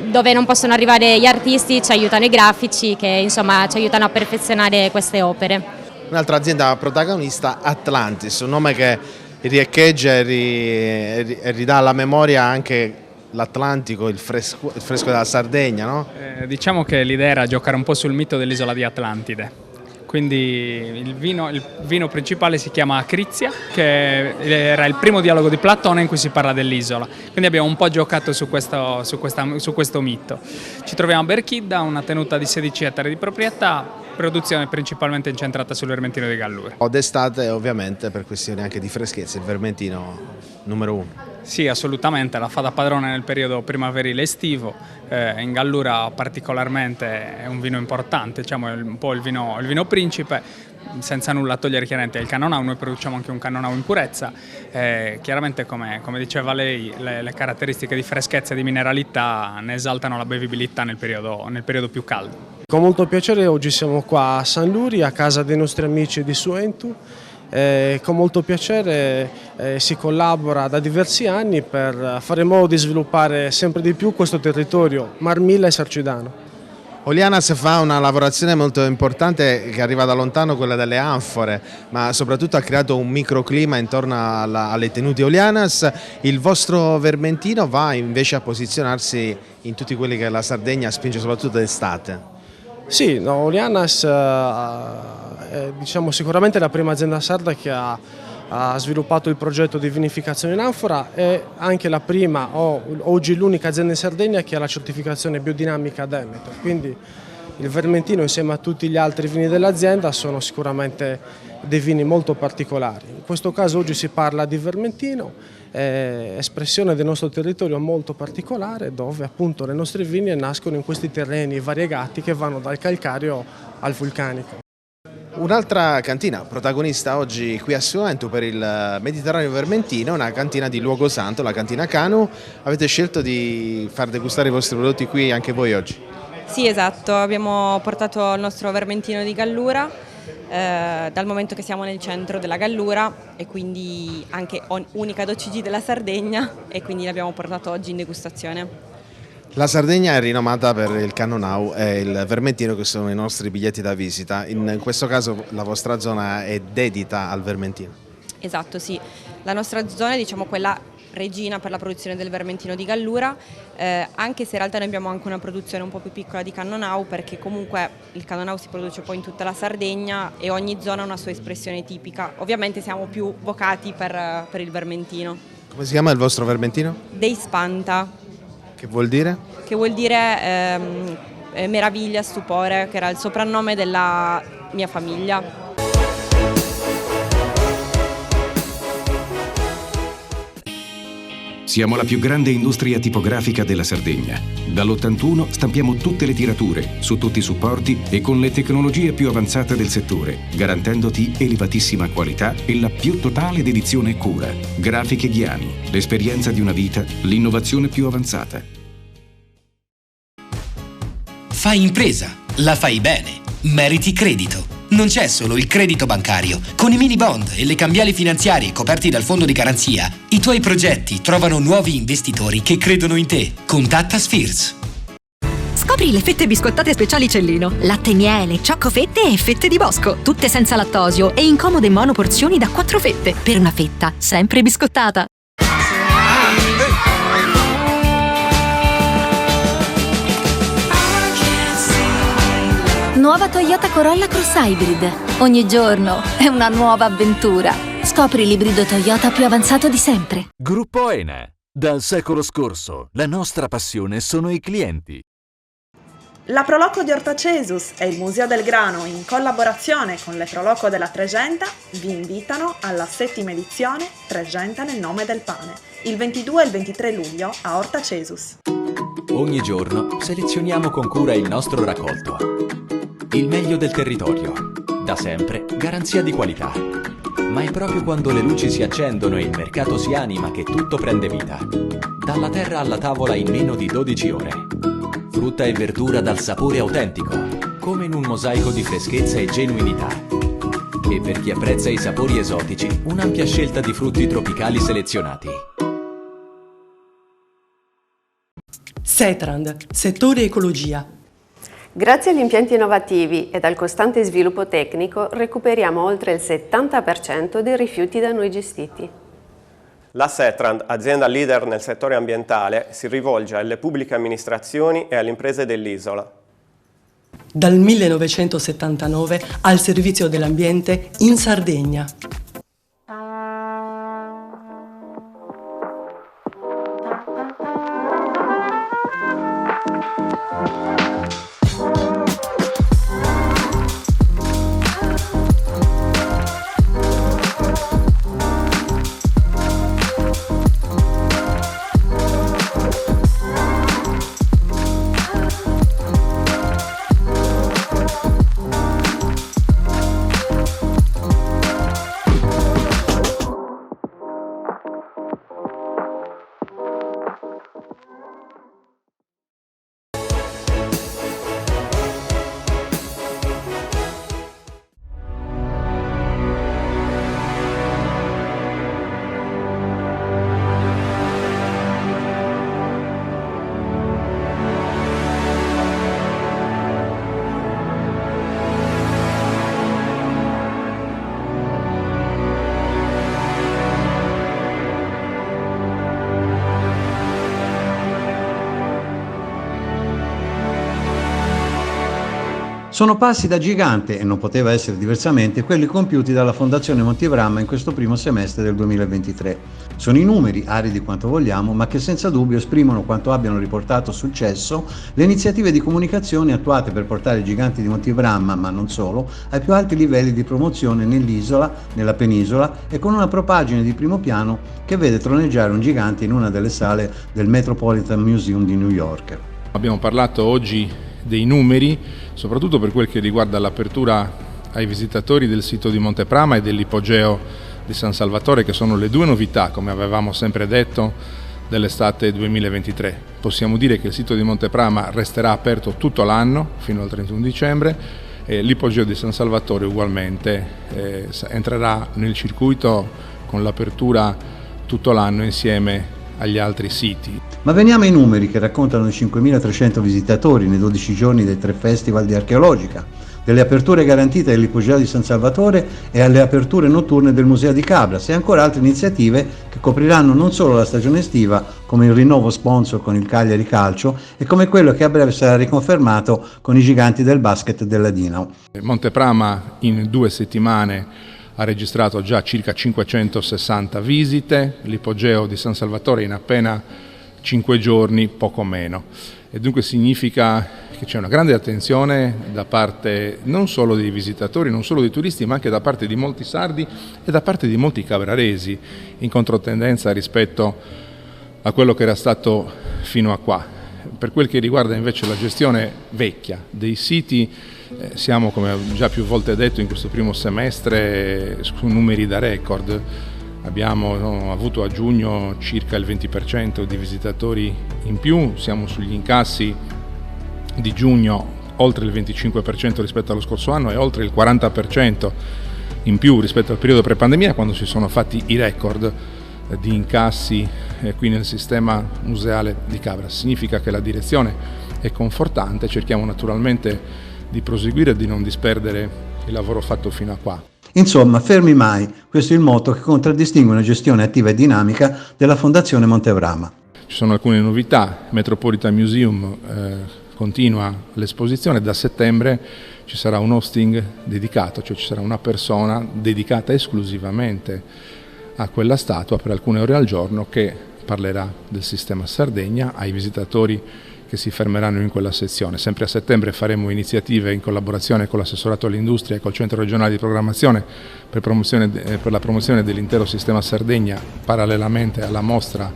dove non possono arrivare gli artisti ci aiutano i grafici che insomma ci aiutano a perfezionare queste opere. Un'altra azienda protagonista, Atlantis, un nome che riecheggia e ridà alla memoria anche l'Atlantico, il fresco della Sardegna, no? Diciamo che l'idea era giocare un po' sul mito dell'isola di Atlantide. Quindi il vino principale si chiama Acrizia, che era il primo dialogo di Platone in cui si parla dell'isola. Quindi abbiamo un po' giocato su questo mito. Ci troviamo a Berchidda, una tenuta di 16 ettari di proprietà, produzione principalmente incentrata sul Vermentino di Gallura. D'estate ovviamente, per questioni anche di freschezza, il Vermentino numero 1. Sì, assolutamente, la fa da padrone nel periodo primaverile estivo, in Gallura particolarmente è un vino importante, diciamo è un po' il vino principe, senza nulla togliere chiaramente il Cannonau, noi produciamo anche un Cannonau in purezza, chiaramente come diceva lei le caratteristiche di freschezza e di mineralità ne esaltano la bevibilità nel periodo più caldo. Con molto piacere oggi siamo qua a San Luri, a casa dei nostri amici di Suentu. Con molto piacere si collabora da diversi anni per fare in modo di sviluppare sempre di più questo territorio marmilla e sarcidano. Olianas fa una lavorazione molto importante che arriva da lontano, quella delle anfore, ma soprattutto ha creato un microclima intorno alle tenute Olianas. Il vostro Vermentino va invece a posizionarsi in tutti quelli che la Sardegna spinge soprattutto d'estate. Sì, no, Olianas è diciamo, sicuramente la prima azienda sarda che ha sviluppato il progetto di vinificazione in anfora, è anche la prima oggi l'unica azienda in Sardegna che ha la certificazione biodinamica Demeter, quindi il Vermentino insieme a tutti gli altri vini dell'azienda sono sicuramente dei vini molto particolari. In questo caso oggi si parla di Vermentino, espressione del nostro territorio molto particolare, dove appunto le nostre vigne nascono in questi terreni variegati che vanno dal calcareo al vulcanico. Un'altra cantina protagonista oggi qui a Suentu per il Mediterraneo Vermentino, una cantina di luogo santo, la cantina Canu. Avete scelto di far degustare i vostri prodotti qui anche voi oggi? Sì, esatto, abbiamo portato il nostro Vermentino di Gallura, dal momento che siamo nel centro della Gallura e quindi anche unica ad OCG della Sardegna, e quindi l'abbiamo portato oggi in degustazione. La Sardegna è rinomata per il Cannonau e il Vermentino, che sono i nostri biglietti da visita. In questo caso la vostra zona è dedita al Vermentino. Esatto, sì. La nostra zona è diciamo quella regina per la produzione del vermentino di Gallura, anche se in realtà noi abbiamo anche una produzione un po' più piccola di cannonau, perché comunque il cannonau si produce poi in tutta la Sardegna e ogni zona ha una sua espressione tipica. Ovviamente siamo più vocati per il vermentino. Come si chiama il vostro vermentino? Dei Spanta. Che vuol dire? Che vuol dire meraviglia, stupore, che era il soprannome della mia famiglia. Siamo la più grande industria tipografica della Sardegna. Dall'81 stampiamo tutte le tirature, su tutti i supporti e con le tecnologie più avanzate del settore, garantendoti elevatissima qualità e la più totale dedizione e cura. Grafiche Ghiani, l'esperienza di una vita, l'innovazione più avanzata. Fai impresa, la fai bene, meriti credito. Non c'è solo il credito bancario. Con i mini bond e le cambiali finanziarie coperti dal fondo di garanzia, i tuoi progetti trovano nuovi investitori che credono in te. Contatta Spheres. Scopri le fette biscottate speciali Cellino. Latte miele, ciocco-fette e fette di bosco. Tutte senza lattosio e in comode monoporzioni da 4 fette. Per una fetta sempre biscottata. Nuova Toyota Corolla Cross Hybrid. Ogni giorno è una nuova avventura. Scopri l'ibrido Toyota più avanzato di sempre. Gruppo Ene. Dal secolo scorso, la nostra passione sono i clienti. La Proloco di Ortacesus e il Museo del Grano, in collaborazione con le Proloco della Tregenta, vi invitano alla 7ª edizione Tregenta nel nome del pane, il 22 e il 23 luglio a Ortacesus. Ogni giorno selezioniamo con cura il nostro raccolto. Il meglio del territorio, da sempre garanzia di qualità. Ma è proprio quando le luci si accendono e il mercato si anima che tutto prende vita. Dalla terra alla tavola in meno di 12 ore. Frutta e verdura dal sapore autentico, come in un mosaico di freschezza e genuinità. E per chi apprezza i sapori esotici, un'ampia scelta di frutti tropicali selezionati. Setrand, settore ecologia. Grazie agli impianti innovativi e al costante sviluppo tecnico recuperiamo oltre il 70% dei rifiuti da noi gestiti. La Setrand, azienda leader nel settore ambientale, si rivolge alle pubbliche amministrazioni e alle imprese dell'isola. Dal 1979 al servizio dell'ambiente in Sardegna. Sono passi da gigante, e non poteva essere diversamente, quelli compiuti dalla Fondazione Montibramma in questo primo semestre del 2023. Sono i numeri, aridi quanto vogliamo, ma che senza dubbio esprimono quanto abbiano riportato successo le iniziative di comunicazione attuate per portare i giganti di Montibramma, ma non solo, ai più alti livelli di promozione nell'isola, nella penisola e con una propagine di primo piano che vede troneggiare un gigante in una delle sale del Metropolitan Museum di New York. Abbiamo parlato oggi dei numeri, soprattutto per quel che riguarda l'apertura ai visitatori del sito di Montepramma e dell'ipogeo di San Salvatore, che sono le due novità, come avevamo sempre detto, dell'estate 2023. Possiamo dire che il sito di Montepramma resterà aperto tutto l'anno, fino al 31 dicembre, e l'ipogeo di San Salvatore ugualmente entrerà nel circuito con l'apertura tutto l'anno insieme agli altri siti. Ma veniamo ai numeri che raccontano i 5.300 visitatori nei 12 giorni dei 3 festival di archeologica, delle aperture garantite dell'Ipogeo di San Salvatore e alle aperture notturne del Museo di Cabras, e ancora altre iniziative che copriranno non solo la stagione estiva, come il rinnovo sponsor con il Cagliari Calcio e come quello che a breve sarà riconfermato con i giganti del basket della Dinamo. Monteprama in 2 settimane ha registrato già circa 560 visite, l'Ipogeo di San Salvatore in appena 5 giorni, poco meno. E dunque significa che c'è una grande attenzione da parte non solo dei visitatori, non solo dei turisti, ma anche da parte di molti sardi e da parte di molti cabraresi, in controtendenza rispetto a quello che era stato fino a qua. Per quel che riguarda invece la gestione vecchia dei siti, siamo, come ho già più volte detto, in questo primo semestre su numeri da record. Abbiamo avuto a giugno circa il 20% di visitatori in più, siamo sugli incassi di giugno oltre il 25% rispetto allo scorso anno e oltre il 40% in più rispetto al periodo pre-pandemia, quando si sono fatti i record di incassi qui nel sistema museale di Cabras. Significa che la direzione è confortante, cerchiamo naturalmente di proseguire e di non disperdere il lavoro fatto fino a qua. Insomma, fermi mai, questo è il motto che contraddistingue una gestione attiva e dinamica della Fondazione Monteprama. Ci sono alcune novità, Metropolitan Museum continua l'esposizione, da settembre ci sarà un hosting dedicato, cioè ci sarà una persona dedicata esclusivamente a quella statua per alcune ore al giorno che parlerà del sistema Sardegna ai visitatori che si fermeranno in quella sezione. Sempre a settembre faremo iniziative in collaborazione con l'assessorato all'industria e col centro regionale di programmazione per la promozione dell'intero sistema Sardegna parallelamente alla mostra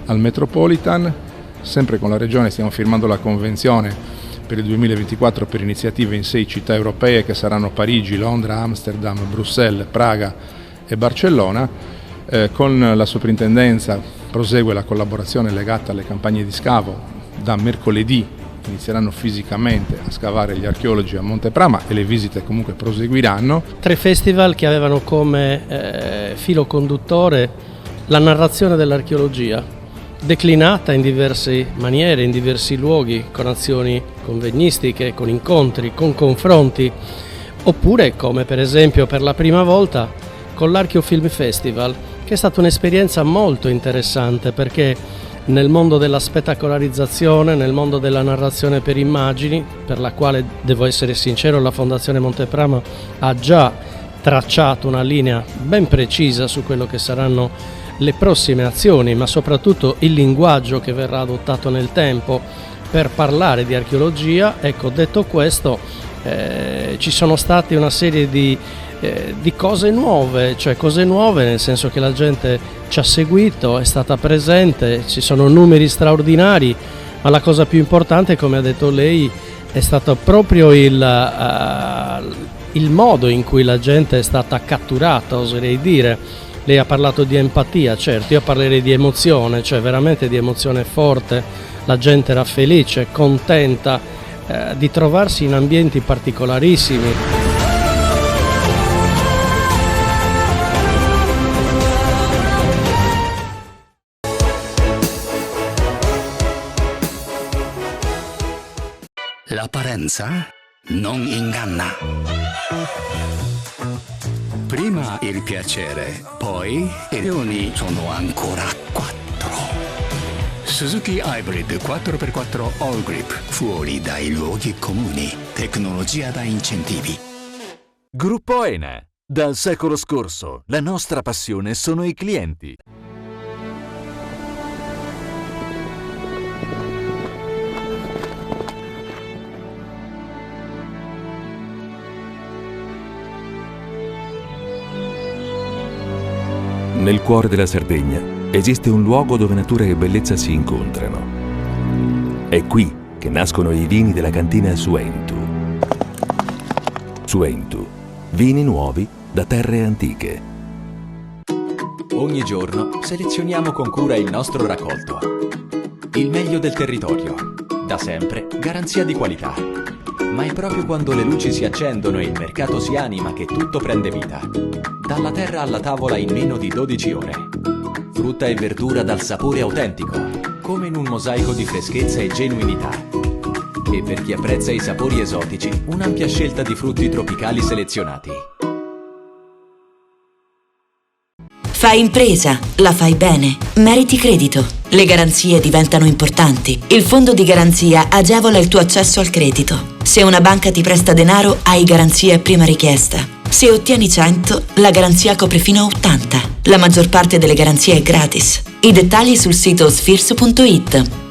al Metropolitan. Sempre con la regione stiamo firmando la convenzione per il 2024 per iniziative in 6 città europee che saranno Parigi, Londra, Amsterdam, Bruxelles, Praga e Barcellona. Con la soprintendenza prosegue la collaborazione legata alle campagne di scavo. Da mercoledì inizieranno fisicamente a scavare gli archeologi a Monteprama e le visite comunque proseguiranno. 3 festival che avevano come filo conduttore la narrazione dell'archeologia, declinata in diverse maniere, in diversi luoghi, con azioni convegnistiche, con incontri, con confronti, oppure come per esempio per la prima volta con l'Archeo Film Festival, che è stata un'esperienza molto interessante perché nel mondo della spettacolarizzazione, nel mondo della narrazione per immagini, per la quale, devo essere sincero, la Fondazione Monteprama ha già tracciato una linea ben precisa su quello che saranno le prossime azioni, ma soprattutto il linguaggio che verrà adottato nel tempo per parlare di archeologia. Ecco, detto questo, ci sono state una serie di cose nuove, cioè cose nuove nel senso che la gente ci ha seguito, è stata presente, ci sono numeri straordinari, ma la cosa più importante, come ha detto lei, è stato proprio il modo in cui la gente è stata catturata, oserei dire. Lei ha parlato di empatia, certo, io parlerei di emozione, cioè veramente di emozione forte. La gente era felice, contenta di trovarsi in ambienti particolarissimi. L'apparenza non inganna. Prima il piacere, poi i leoni sono ancora 4. Suzuki Hybrid 4x4 All Grip, fuori dai luoghi comuni, tecnologia da incentivi. Gruppo ENE. Dal secolo scorso, la nostra passione sono i clienti. Nel cuore della Sardegna esiste un luogo dove natura e bellezza si incontrano. È qui che nascono i vini della cantina Suentu. Suentu, vini nuovi da terre antiche. Ogni giorno selezioniamo con cura il nostro raccolto. Il meglio del territorio, da sempre garanzia di qualità. Ma è proprio quando le luci si accendono e il mercato si anima che tutto prende vita. Dalla terra alla tavola in meno di 12 ore. Frutta e verdura dal sapore autentico, come in un mosaico di freschezza e genuinità. E per chi apprezza i sapori esotici, un'ampia scelta di frutti tropicali selezionati. Fai impresa, la fai bene, meriti credito. Le garanzie diventano importanti. Il fondo di garanzia agevola il tuo accesso al credito. Se una banca ti presta denaro, hai garanzia a prima richiesta. Se ottieni 100, la garanzia copre fino a 80. La maggior parte delle garanzie è gratis. I dettagli sul sito sfirso.it.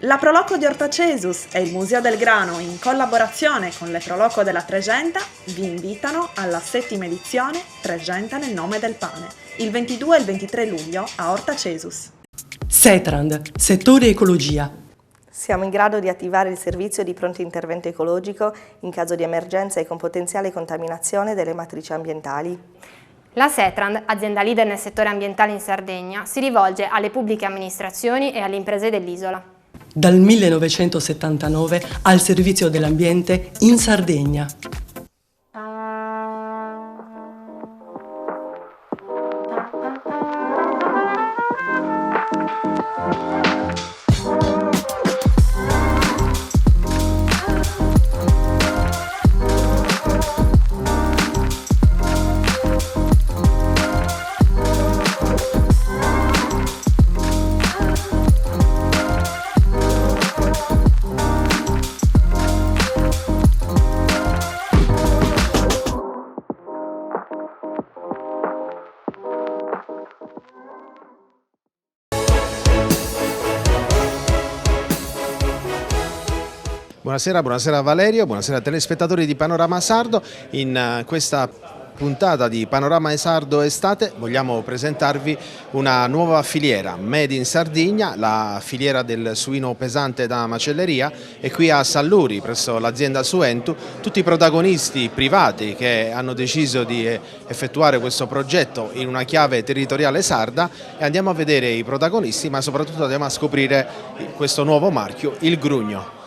La Proloco di Ortacesus e il Museo del Grano, in collaborazione con le Proloco della Tregenta, vi invitano alla 7ª edizione Tregenta nel nome del pane, il 22 e il 23 luglio a Ortacesus. Setrand, settore ecologia. Siamo in grado di attivare il servizio di pronto intervento ecologico in caso di emergenza e con potenziale contaminazione delle matrici ambientali. La Setrand, azienda leader nel settore ambientale in Sardegna, si rivolge alle pubbliche amministrazioni e alle imprese dell'isola. Dal 1979 al servizio dell'ambiente in Sardegna. Buonasera Valerio, buonasera telespettatori di Panorama Sardo. In questa puntata di Panorama Sardo Estate vogliamo presentarvi una nuova filiera Made in Sardegna, la filiera del suino pesante da macelleria, e qui a Salluri presso l'azienda Suentu tutti i protagonisti privati che hanno deciso di effettuare questo progetto in una chiave territoriale sarda, e andiamo a vedere i protagonisti, ma soprattutto andiamo a scoprire questo nuovo marchio, il Grugno.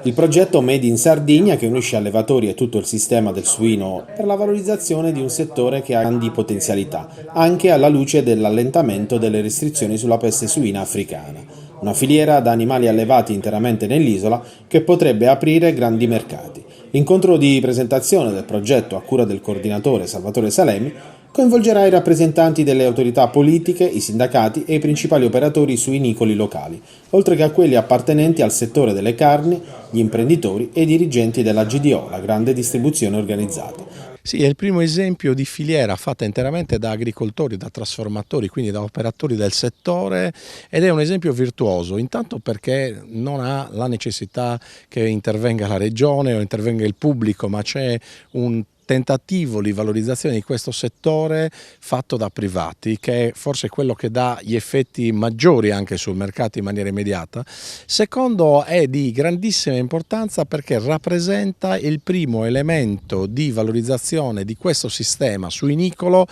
Il progetto Made in Sardegna, che unisce allevatori e tutto il sistema del suino per la valorizzazione di un settore che ha grandi potenzialità, anche alla luce dell'allentamento delle restrizioni sulla peste suina africana. Una filiera da animali allevati interamente nell'isola che potrebbe aprire grandi mercati. L'incontro di presentazione del progetto a cura del coordinatore Salvatore Salemi coinvolgerà i rappresentanti delle autorità politiche, i sindacati e i principali operatori suinicoli locali, oltre che a quelli appartenenti al settore delle carni, gli imprenditori e i dirigenti della GDO, la grande distribuzione organizzata. Sì, è il primo esempio di filiera fatta interamente da agricoltori, da trasformatori, quindi da operatori del settore, ed è un esempio virtuoso, intanto perché non ha la necessità che intervenga la regione o intervenga il pubblico, ma c'è un tentativo di valorizzazione di questo settore fatto da privati, che è forse quello che dà gli effetti maggiori anche sul mercato in maniera immediata. Secondo, è di grandissima importanza perché rappresenta il primo elemento di valorizzazione di questo sistema suinicolo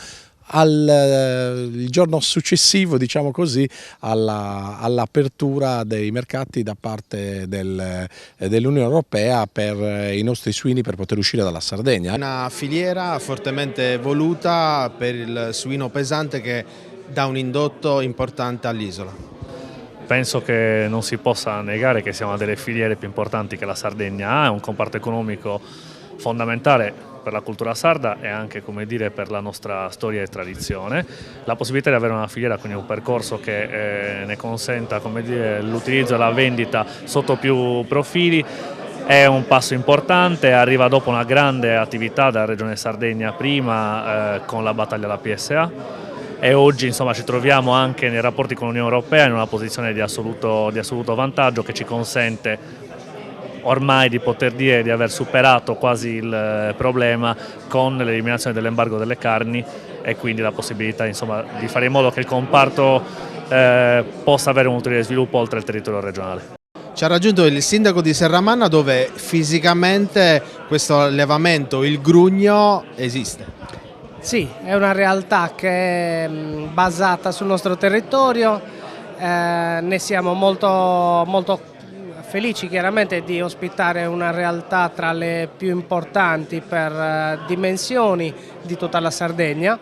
il giorno successivo, diciamo così, all'apertura dei mercati da parte dell'Unione Europea per i nostri suini per poter uscire dalla Sardegna. Una filiera fortemente voluta per il suino pesante che dà un indotto importante all'isola. Penso che non si possa negare che sia una delle filiere più importanti che la Sardegna ha, è un comparto economico fondamentale per la cultura sarda e anche, come dire, per la nostra storia e tradizione. La possibilità di avere una filiera, quindi un percorso che ne consenta, come dire, l'utilizzo e la vendita sotto più profili, è un passo importante, arriva dopo una grande attività della Regione Sardegna prima con la battaglia alla PSA, e oggi insomma ci troviamo anche nei rapporti con l'Unione Europea in una posizione di assoluto vantaggio, che ci consente ormai di poter dire di aver superato quasi il problema con l'eliminazione dell'embargo delle carni, e quindi la possibilità insomma di fare in modo che il comparto possa avere un ulteriore sviluppo oltre il territorio regionale. Ci ha raggiunto il sindaco di Serramanna, dove fisicamente questo allevamento, il Grugno, esiste. Sì, è una realtà che è basata sul nostro territorio, ne siamo molto felici chiaramente di ospitare una realtà tra le più importanti per dimensioni di tutta la Sardegna,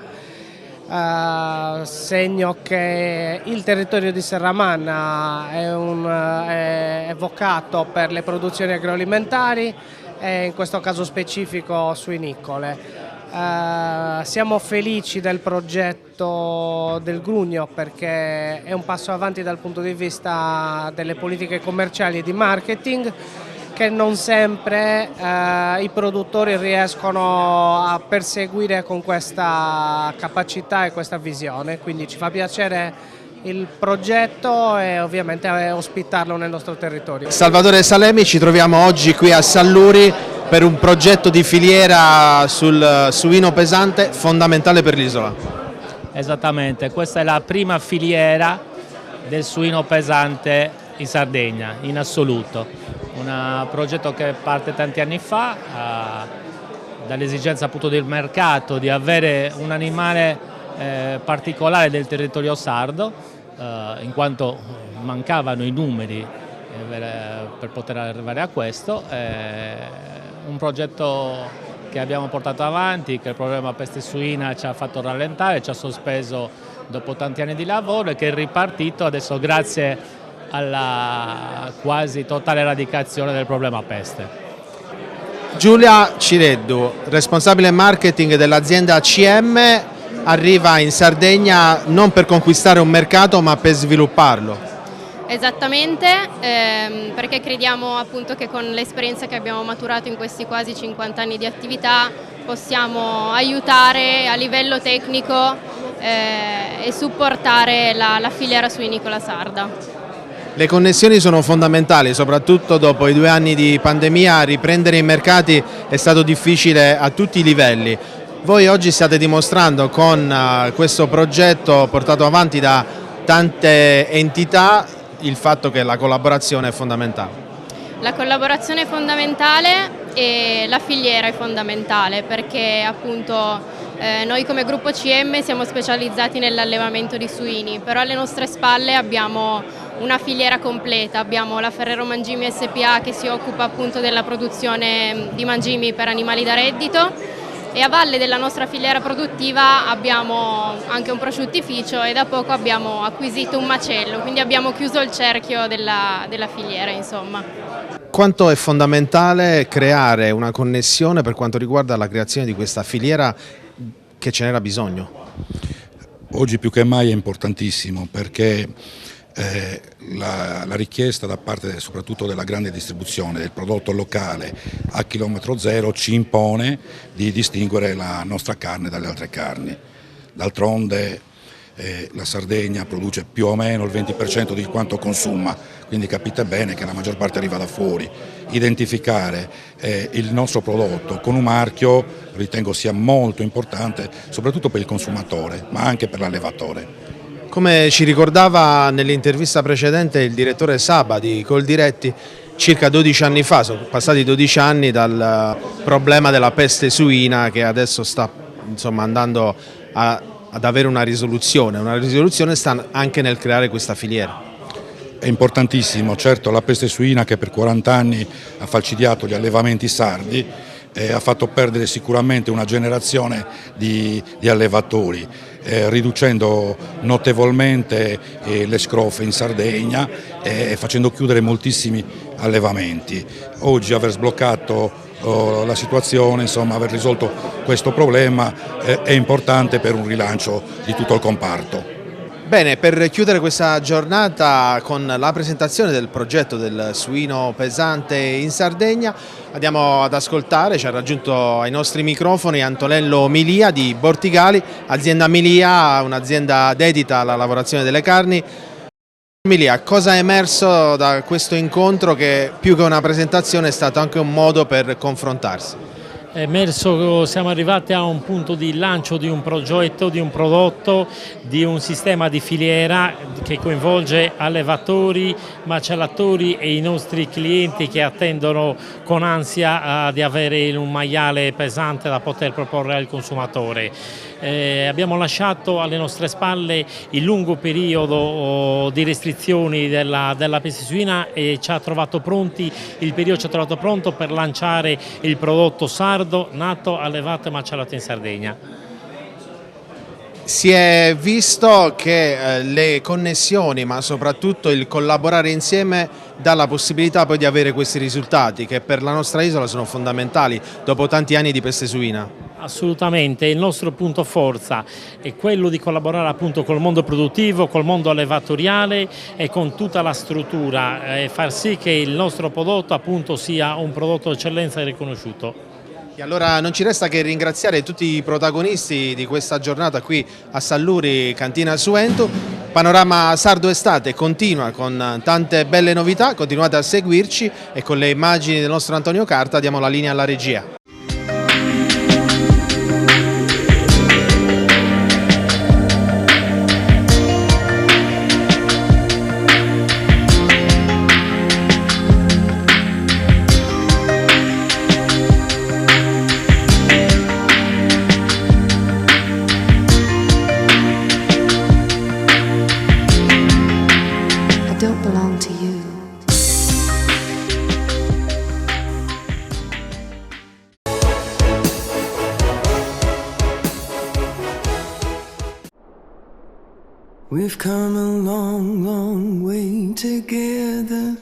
segno che il territorio di Serramanna è vocato per le produzioni agroalimentari e in questo caso specifico suinicole. Siamo felici del progetto del Grugno perché è un passo avanti dal punto di vista delle politiche commerciali e di marketing che non sempre i produttori riescono a perseguire con questa capacità e questa visione, quindi ci fa piacere il progetto e ovviamente ospitarlo nel nostro territorio. Salvatore Salemi, ci troviamo oggi qui a Salluri per un progetto di filiera sul suino pesante fondamentale per l'isola. Esattamente, questa è la prima filiera del suino pesante in Sardegna, in assoluto. Un progetto che parte tanti anni fa, dall'esigenza appunto del mercato di avere un animale particolare del territorio sardo, in quanto mancavano i numeri per poter arrivare a questo. Un progetto che abbiamo portato avanti, che il problema peste suina ci ha fatto rallentare, ci ha sospeso dopo tanti anni di lavoro e che è ripartito adesso grazie alla quasi totale eradicazione del problema peste. Giulia Cireddu, responsabile marketing dell'azienda CM, arriva in Sardegna non per conquistare un mercato ma per svilupparlo. Esattamente, perché crediamo appunto che con l'esperienza che abbiamo maturato in questi quasi 50 anni di attività possiamo aiutare a livello tecnico e supportare la filiera suinicola sarda. Le connessioni sono fondamentali, soprattutto dopo i 2 anni di pandemia. Riprendere i mercati è stato difficile a tutti i livelli. Voi oggi state dimostrando con questo progetto portato avanti da tante entità il fatto che la collaborazione è fondamentale. La collaborazione è fondamentale e la filiera è fondamentale perché appunto noi come gruppo CM siamo specializzati nell'allevamento di suini, però alle nostre spalle abbiamo una filiera completa, abbiamo la Ferrero Mangimi SPA che si occupa appunto della produzione di mangimi per animali da reddito e a valle della nostra filiera produttiva abbiamo anche un prosciuttificio e da poco abbiamo acquisito un macello, quindi abbiamo chiuso il cerchio della filiera, insomma. Quanto è fondamentale creare una connessione per quanto riguarda la creazione di questa filiera che ce n'era bisogno? Oggi più che mai è importantissimo perché la richiesta da parte soprattutto della grande distribuzione del prodotto locale a chilometro zero ci impone di distinguere la nostra carne dalle altre carni. D'altronde la Sardegna produce più o meno il 20% di quanto consuma, quindi capite bene che la maggior parte arriva da fuori. Identificare il nostro prodotto con un marchio ritengo sia molto importante, soprattutto per il consumatore, ma anche per l'allevatore. Come ci ricordava nell'intervista precedente il direttore Saba di Coldiretti, circa 12 anni fa, sono passati 12 anni dal problema della peste suina che adesso sta andando ad avere una risoluzione sta anche nel creare questa filiera. È importantissimo, certo la peste suina che per 40 anni ha falcidiato gli allevamenti sardi ha fatto perdere sicuramente una generazione di allevatori, riducendo notevolmente le scrofe in Sardegna e facendo chiudere moltissimi allevamenti. Oggi aver sbloccato la situazione, insomma aver risolto questo problema è importante per un rilancio di tutto il comparto. Bene, per chiudere questa giornata con la presentazione del progetto del suino pesante in Sardegna, andiamo ad ascoltare, ci ha raggiunto ai nostri microfoni Antonello Milia di Bortigali, azienda Milia, un'azienda dedita alla lavorazione delle carni. Milia, cosa è emerso da questo incontro che più che una presentazione è stato anche un modo per confrontarsi? siamo arrivati a un punto di lancio di un progetto, di un prodotto, di un sistema di filiera che coinvolge allevatori, macellatori e i nostri clienti che attendono con ansia di avere un maiale pesante da poter proporre al consumatore. Abbiamo lasciato alle nostre spalle il lungo periodo di restrizioni della peste suina e il periodo ci ha trovato pronto per lanciare il prodotto sardo nato, allevato e macellato in Sardegna. Si è visto che le connessioni, ma soprattutto il collaborare insieme, dà la possibilità poi di avere questi risultati che per la nostra isola sono fondamentali dopo tanti anni di peste suina. Assolutamente, il nostro punto forza è quello di collaborare appunto col mondo produttivo, col mondo allevatoriale e con tutta la struttura e far sì che il nostro prodotto appunto sia un prodotto d'eccellenza e riconosciuto. E allora non ci resta che ringraziare tutti i protagonisti di questa giornata qui a Salluri, Cantina Suentu. Panorama Sardo Estate continua con tante belle novità, continuate a seguirci e con le immagini del nostro Antonio Carta diamo la linea alla regia. We've come a long, long way together,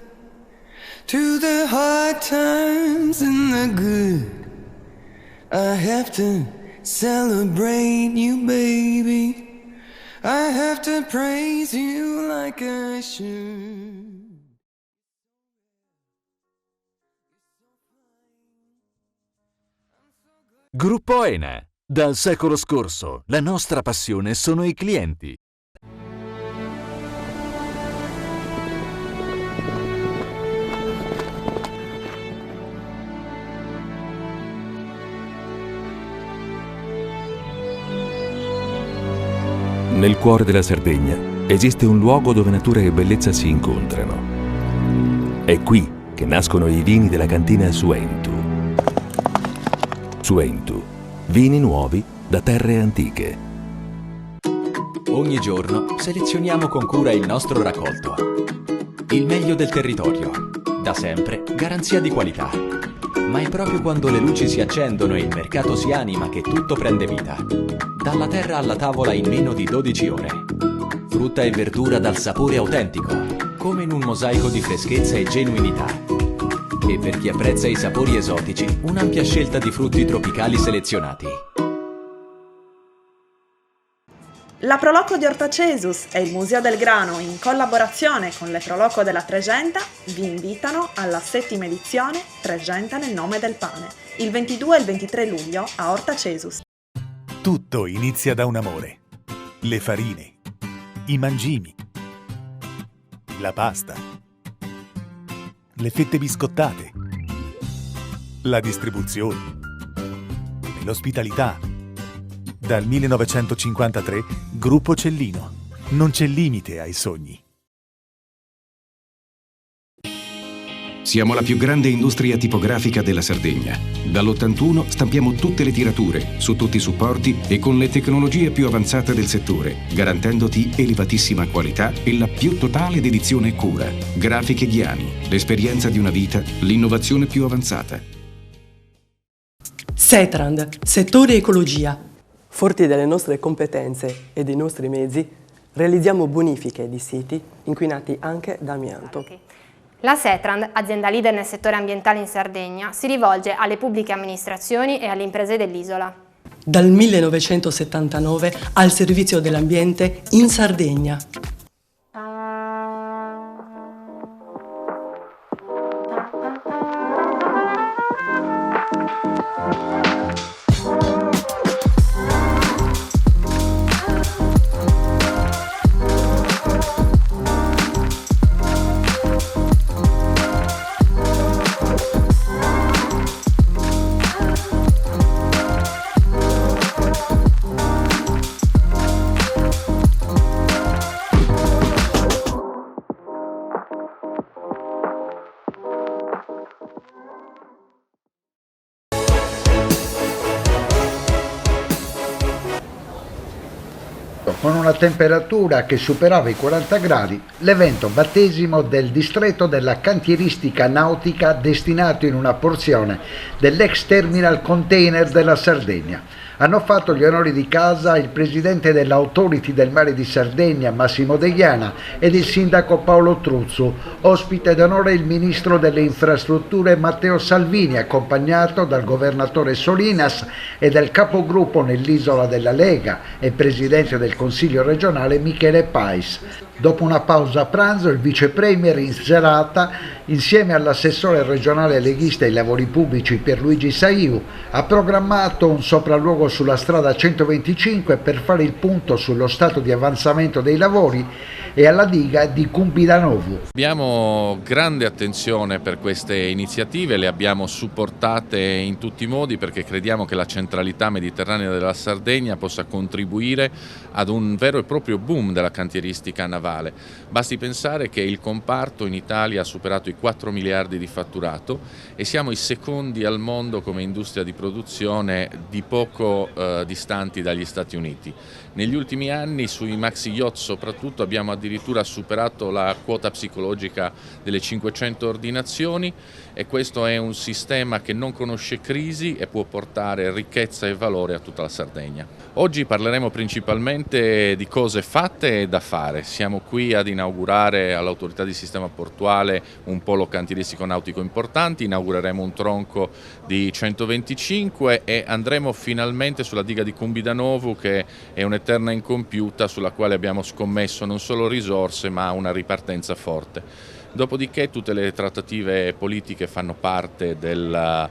through the hard times and the good. I have to celebrate you, baby. I have to praise you like I should. Gruppo Ene. Dal secolo scorso, la nostra passione sono i clienti. Nel cuore della Sardegna esiste un luogo dove natura e bellezza si incontrano. È qui che nascono i vini della cantina Suentu. Suentu, vini nuovi da terre antiche. Ogni giorno selezioniamo con cura il nostro raccolto. Il meglio del territorio, da sempre garanzia di qualità. Ma è proprio quando le luci si accendono e il mercato si anima che tutto prende vita. Dalla terra alla tavola in meno di 12 ore. Frutta e verdura dal sapore autentico, come in un mosaico di freschezza e genuinità. E per chi apprezza i sapori esotici, un'ampia scelta di frutti tropicali selezionati. La Proloco di Ortacesus e il Museo del Grano, in collaborazione con le Proloco della Tregenta, vi invitano alla 7ª edizione Tregenta nel nome del pane, il 22 e il 23 luglio a Ortacesus. Tutto inizia da un amore. Le farine, i mangimi, la pasta, le fette biscottate, la distribuzione e l'ospitalità. Dal 1953, Gruppo Cellino. Non c'è limite ai sogni. Siamo la più grande industria tipografica della Sardegna. Dall'81 stampiamo tutte le tirature, su tutti i supporti e con le tecnologie più avanzate del settore, garantendoti elevatissima qualità e la più totale dedizione e cura. Grafiche Ghiani, l'esperienza di una vita, l'innovazione più avanzata. Setrand, settore ecologia. Forti delle nostre competenze e dei nostri mezzi, realizziamo bonifiche di siti inquinati anche da amianto. La Setrand, azienda leader nel settore ambientale in Sardegna, si rivolge alle pubbliche amministrazioni e alle imprese dell'isola. Dal 1979 al servizio dell'ambiente in Sardegna. Con una temperatura che superava i 40 gradi, l'evento battesimo del distretto della cantieristica nautica destinato in una porzione dell'ex terminal container della Sardegna. Hanno fatto gli onori di casa il presidente dell'Authority del Mare di Sardegna, Massimo Deiana, ed il sindaco Paolo Truzzu, ospite d'onore il ministro delle infrastrutture Matteo Salvini, accompagnato dal governatore Solinas e dal capogruppo nell'isola della Lega e presidente del Consiglio regionale Michele Pais. Dopo una pausa a pranzo, il vice premier in serata, insieme all'assessore regionale leghista ai lavori pubblici Pierluigi Saiu, ha programmato un sopralluogo sulla strada 125 per fare il punto sullo stato di avanzamento dei lavori e alla diga di Cumbidanovu. Abbiamo grande attenzione per queste iniziative, le abbiamo supportate in tutti i modi perché crediamo che la centralità mediterranea della Sardegna possa contribuire ad un vero e proprio boom della cantieristica navale. Basti pensare che il comparto in Italia ha superato i 4 miliardi di fatturato e siamo i secondi al mondo come industria di produzione, di poco distanti dagli Stati Uniti. Negli ultimi anni sui maxi yacht soprattutto abbiamo addirittura superato la quota psicologica delle 500 ordinazioni e questo è un sistema che non conosce crisi e può portare ricchezza e valore a tutta la Sardegna. Oggi parleremo principalmente di cose fatte e da fare. Siamo qui ad inaugurare all'Autorità di Sistema Portuale un polo cantieristico nautico importante, inaugureremo un tronco di 125 e andremo finalmente sulla diga di Cumbidanovu, che è un'eterna incompiuta sulla quale abbiamo scommesso non solo risorse ma una ripartenza forte. Dopodiché tutte le trattative politiche fanno parte della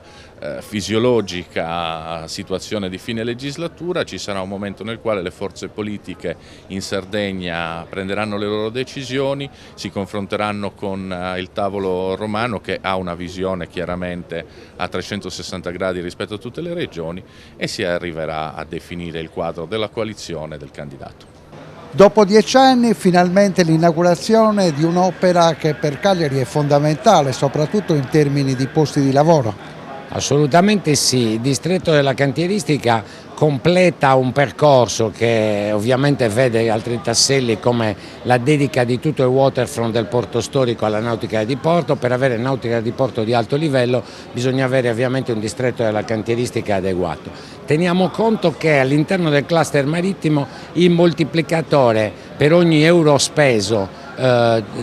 fisiologica situazione di fine legislatura, ci sarà un momento nel quale le forze politiche in Sardegna prenderanno le loro decisioni, si confronteranno con il tavolo romano che ha una visione chiaramente a 360 gradi rispetto a tutte le regioni e si arriverà a definire il quadro della coalizione del candidato. Dopo 10 anni finalmente l'inaugurazione di un'opera che per Cagliari è fondamentale, soprattutto in termini di posti di lavoro. Assolutamente sì, il distretto della cantieristica completa un percorso che ovviamente vede altri tasselli come la dedica di tutto il waterfront del porto storico alla nautica di porto. Per avere nautica di porto di alto livello bisogna avere ovviamente un distretto della cantieristica adeguato. Teniamo conto che all'interno del cluster marittimo il moltiplicatore per ogni euro speso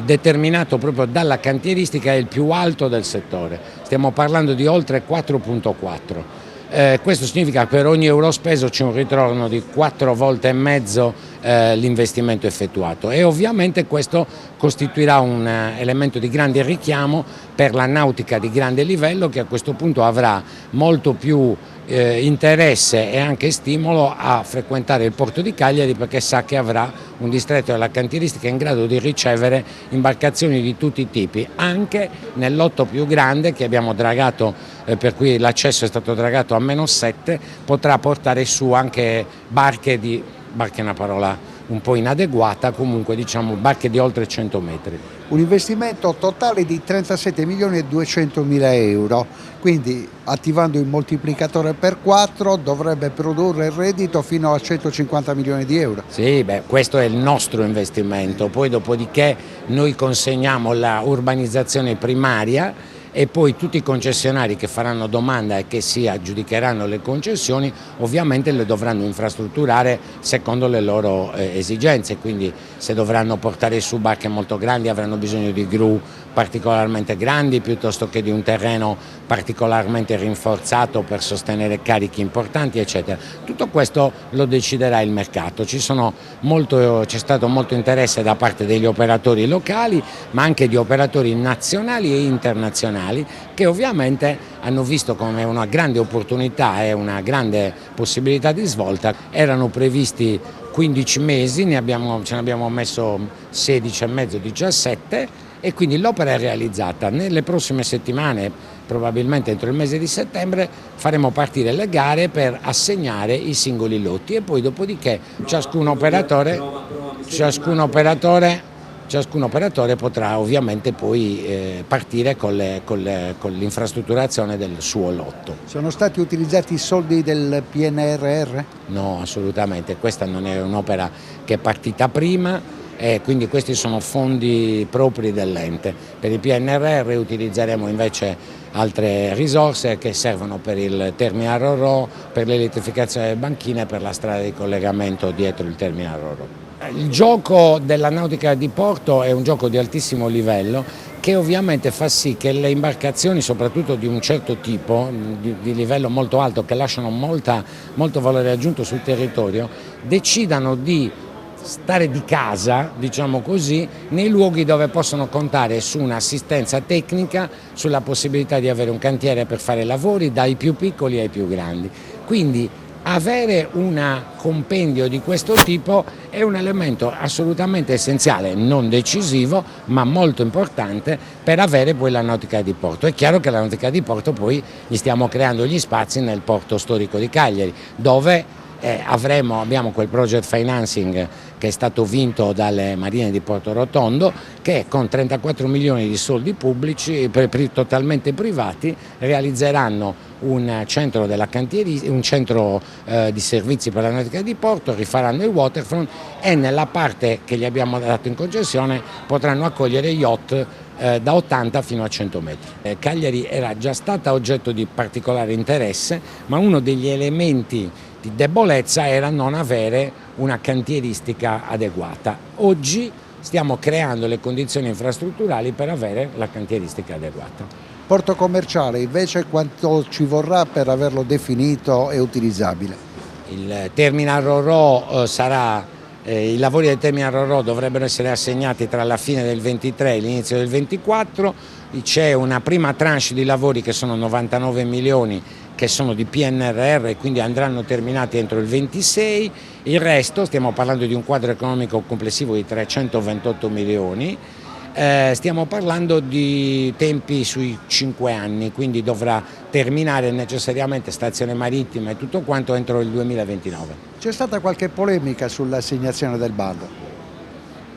determinato proprio dalla cantieristica è il più alto del settore, stiamo parlando di oltre 4,4. Questo significa che per ogni euro speso c'è un ritorno di 4 volte e mezzo l'investimento effettuato e ovviamente questo costituirà un elemento di grande richiamo per la nautica di grande livello che a questo punto avrà molto più interesse e anche stimolo a frequentare il porto di Cagliari perché sa che avrà un distretto della cantieristica in grado di ricevere imbarcazioni di tutti i tipi, anche nel lotto più grande che abbiamo dragato, per cui l'accesso è stato dragato a -7, potrà portare su anche barche è una parola un po' inadeguata, comunque diciamo barche di oltre 100 metri. Un investimento totale di 37.200.000 euro, quindi attivando il moltiplicatore per 4 dovrebbe produrre il reddito fino a 150 milioni di euro. Sì, questo è il nostro investimento, poi dopodiché noi consegniamo la urbanizzazione primaria e poi tutti i concessionari che faranno domanda e che si aggiudicheranno le concessioni ovviamente le dovranno infrastrutturare secondo le loro esigenze, quindi se dovranno portare su barche molto grandi avranno bisogno di gru particolarmente grandi piuttosto che di un terreno particolarmente rinforzato per sostenere carichi importanti eccetera. Tutto questo lo deciderà il mercato, c'è stato molto interesse da parte degli operatori locali ma anche di operatori nazionali e internazionali che ovviamente hanno visto come una grande opportunità e una grande possibilità di svolta. Erano previsti 15 mesi, ce ne abbiamo messo 16 e mezzo, 17 e quindi l'opera è realizzata. Nelle prossime settimane, probabilmente entro il mese di settembre, faremo partire le gare per assegnare i singoli lotti e poi dopodiché ciascun operatore ciascun operatore potrà ovviamente poi partire con l'infrastrutturazione del suo lotto. Sono stati utilizzati i soldi del PNRR? No, assolutamente, questa non è un'opera che è partita prima e quindi questi sono fondi propri dell'ente. Per il PNRR utilizzeremo invece altre risorse che servono per il terminal Ro-Ro, per l'elettrificazione delle banchine e per la strada di collegamento dietro il terminal Ro-Ro. Il gioco della nautica di porto è un gioco di altissimo livello che ovviamente fa sì che le imbarcazioni, soprattutto di un certo tipo, di livello molto alto, che lasciano molto valore aggiunto sul territorio, decidano di stare di casa, diciamo così, nei luoghi dove possono contare su un'assistenza tecnica, sulla possibilità di avere un cantiere per fare lavori dai più piccoli ai più grandi. Quindi avere un compendio di questo tipo è un elemento assolutamente essenziale, non decisivo, ma molto importante per avere poi la nautica di porto. È chiaro che la nautica di porto poi gli stiamo creando gli spazi nel porto storico di Cagliari, dove abbiamo quel project financing che è stato vinto dalle Marine di Porto Rotondo, che con 34 milioni di soldi pubblici, totalmente privati, realizzeranno un centro di servizi per la nautica di porto, rifaranno il waterfront e nella parte che gli abbiamo dato in concessione potranno accogliere yacht da 80 fino a 100 metri. Cagliari era già stata oggetto di particolare interesse, ma uno degli elementi di debolezza era non avere una cantieristica adeguata. Oggi stiamo creando le condizioni infrastrutturali per avere la cantieristica adeguata. Porto commerciale invece quanto ci vorrà per averlo definito e utilizzabile? Il terminal Ro-Ro i lavori del terminal Ro-Ro dovrebbero essere assegnati tra la fine del 23 e l'inizio del 24, c'è una prima tranche di lavori che sono 99 milioni che sono di PNRR e quindi andranno terminati entro il 26, il resto, stiamo parlando di un quadro economico complessivo di 328 milioni, stiamo parlando di tempi sui 5 anni, quindi dovrà terminare necessariamente stazione marittima e tutto quanto entro il 2029. C'è stata qualche polemica sull'assegnazione del bando?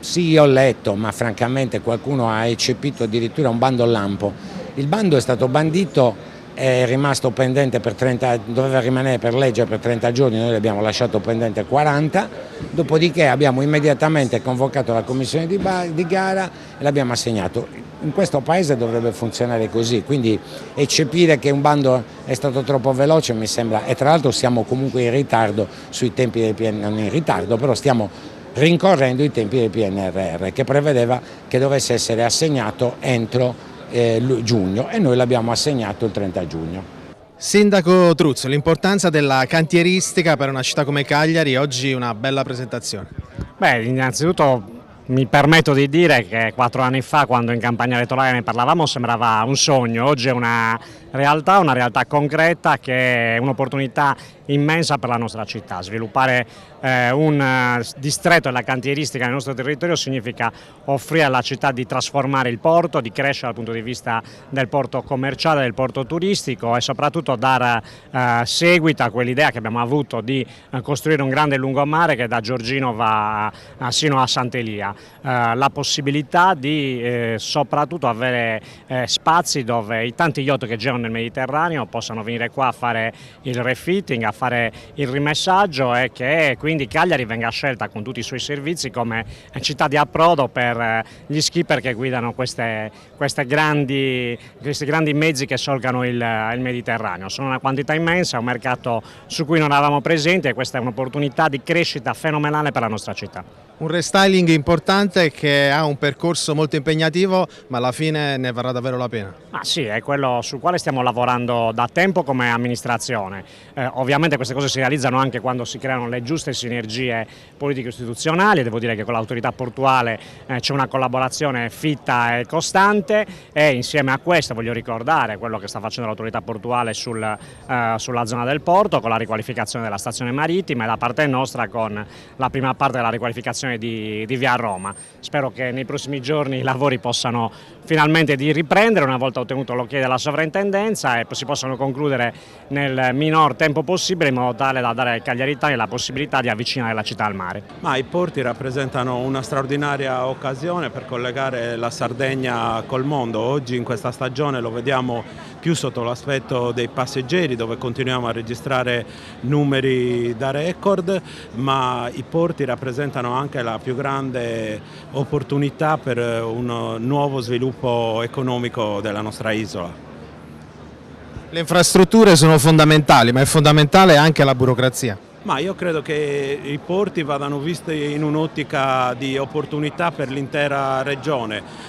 Sì, ho letto, ma francamente qualcuno ha eccepito addirittura un bando lampo. Il bando è stato bandito, è rimasto pendente per 30, doveva rimanere per legge per 30 giorni, noi l'abbiamo lasciato pendente 40, dopodiché abbiamo immediatamente convocato la commissione di gara e l'abbiamo assegnato. In questo paese dovrebbe funzionare così, quindi eccepire che un bando è stato troppo veloce mi sembra, e tra l'altro siamo comunque in ritardo sui tempi del PNRR, non in ritardo, però stiamo rincorrendo i tempi del PNRR che prevedeva che dovesse essere assegnato entro giugno e noi l'abbiamo assegnato il 30 giugno. Sindaco Truzzo, l'importanza della cantieristica per una città come Cagliari, oggi una bella presentazione. Beh, innanzitutto mi permetto di dire che 4 anni fa, quando in campagna elettorale ne parlavamo, sembrava un sogno, oggi è una realtà concreta che è un'opportunità immensa per la nostra città. Sviluppare un distretto della cantieristica nel nostro territorio significa offrire alla città di trasformare il porto, di crescere dal punto di vista del porto commerciale, del porto turistico e soprattutto dare seguito a quell'idea che abbiamo avuto di costruire un grande lungomare che da Giorgino va sino a Sant'Elia. La possibilità di soprattutto avere spazi dove i tanti yacht che girano nel Mediterraneo possano venire qua a fare il refitting, a fare il rimessaggio e che quindi Cagliari venga scelta con tutti i suoi servizi come città di approdo per gli skipper che guidano questi grandi mezzi che solcano il Mediterraneo. Sono una quantità immensa, è un mercato su cui non eravamo presenti e questa è un'opportunità di crescita fenomenale per la nostra città. Un restyling importante che ha un percorso molto impegnativo, ma alla fine ne varrà davvero la pena. Sì, è quello sul quale stiamo lavorando da tempo come amministrazione. Ovviamente queste cose si realizzano anche quando si creano le giuste sinergie politico-istituzionali. Devo dire che con l'autorità portuale c'è una collaborazione fitta e costante e insieme a questo voglio ricordare quello che sta facendo l'autorità portuale sulla zona del porto con la riqualificazione della stazione marittima e da parte nostra con la prima parte della riqualificazione di via Roma. Spero che nei prossimi giorni i lavori possano finalmente riprendere una volta ottenuto l'ok della sovrintendenza e si possano concludere nel minor tempo possibile possibile, in modo tale da dare ai cagliaritani la possibilità di avvicinare la città al mare. Ma i porti rappresentano una straordinaria occasione per collegare la Sardegna col mondo. Oggi in questa stagione lo vediamo più sotto l'aspetto dei passeggeri, dove continuiamo a registrare numeri da record, ma i porti rappresentano anche la più grande opportunità per un nuovo sviluppo economico della nostra isola. Le infrastrutture sono fondamentali, ma è fondamentale anche la burocrazia. Ma io credo che i porti vadano visti in un'ottica di opportunità per l'intera regione.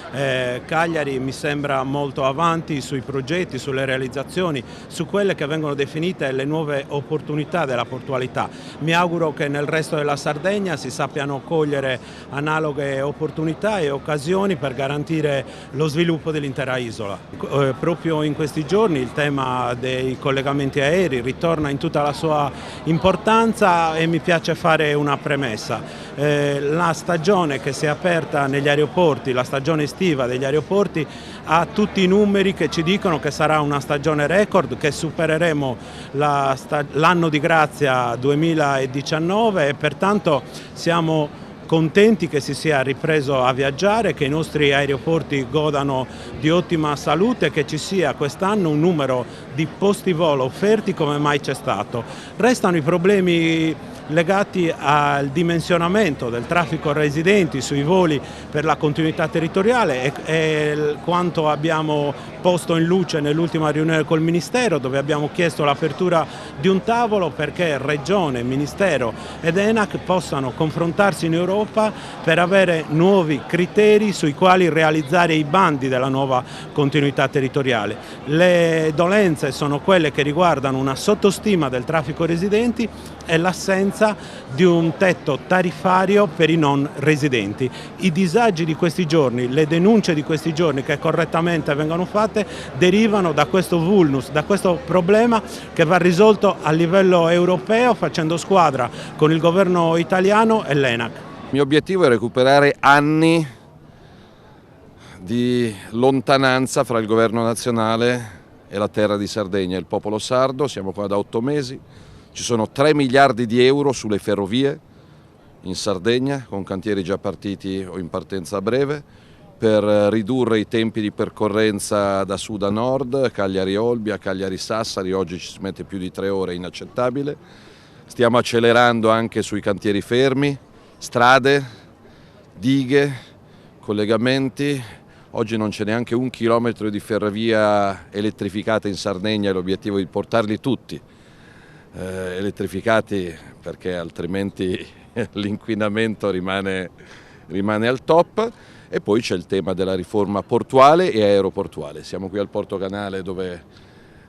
Cagliari mi sembra molto avanti sui progetti, sulle realizzazioni, su quelle che vengono definite le nuove opportunità della portualità. Mi auguro che nel resto della Sardegna si sappiano cogliere analoghe opportunità e occasioni per garantire lo sviluppo dell'intera isola. Proprio in questi giorni il tema dei collegamenti aerei ritorna in tutta la sua importanza e mi piace fare una premessa. La stagione che si è aperta negli aeroporti, la stagione estiva degli aeroporti, ha tutti i numeri che ci dicono che sarà una stagione record, che supereremo l'anno di grazia 2019 e pertanto siamo contenti che si sia ripreso a viaggiare, che i nostri aeroporti godano di ottima salute e che ci sia quest'anno un numero di posti volo offerti come mai c'è stato. Restano i problemi legati al dimensionamento del traffico residenti sui voli per la continuità territoriale e quanto abbiamo posto in luce nell'ultima riunione col Ministero, dove abbiamo chiesto l'apertura di un tavolo perché Regione, Ministero ed ENAC possano confrontarsi in Europa per avere nuovi criteri sui quali realizzare i bandi della nuova continuità territoriale. Le dolenze sono quelle che riguardano una sottostima del traffico residenti e l'assenza di un tetto tariffario per i non residenti. I disagi di questi giorni, le denunce di questi giorni che correttamente vengono fatte derivano da questo vulnus, da questo problema che va risolto a livello europeo facendo squadra con il governo italiano e l'ENAC. Il mio obiettivo è recuperare anni di lontananza fra il governo nazionale e la terra di Sardegna, il popolo sardo. Siamo qua da 8 mesi. Ci sono 3 miliardi di euro sulle ferrovie in Sardegna, con cantieri già partiti o in partenza a breve, per ridurre i tempi di percorrenza da sud a nord, Cagliari-Olbia, Cagliari-Sassari, oggi ci si mette più di 3 ore, inaccettabile. Stiamo accelerando anche sui cantieri fermi, strade, dighe, collegamenti. Oggi non c'è neanche 1 chilometro di ferrovia elettrificata in Sardegna e l'obiettivo è di portarli tutti elettrificati, perché altrimenti l'inquinamento rimane al top. E poi c'è il tema della riforma portuale e aeroportuale. Siamo qui al Porto Canale, dove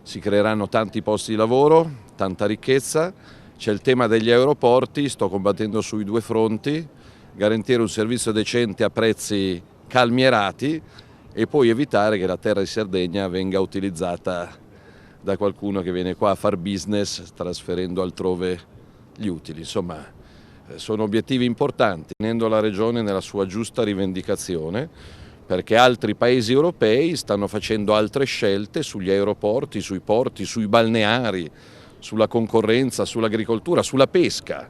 si creeranno tanti posti di lavoro, tanta ricchezza. C'è il tema degli aeroporti, sto combattendo sui 2 fronti: garantire un servizio decente a prezzi calmierati e poi evitare che la terra di Sardegna venga utilizzata da qualcuno che viene qua a far business trasferendo altrove gli utili. Insomma, sono obiettivi importanti, tenendo la Regione nella sua giusta rivendicazione, perché altri paesi europei stanno facendo altre scelte sugli aeroporti, sui porti, sui balneari, sulla concorrenza, sull'agricoltura, sulla pesca,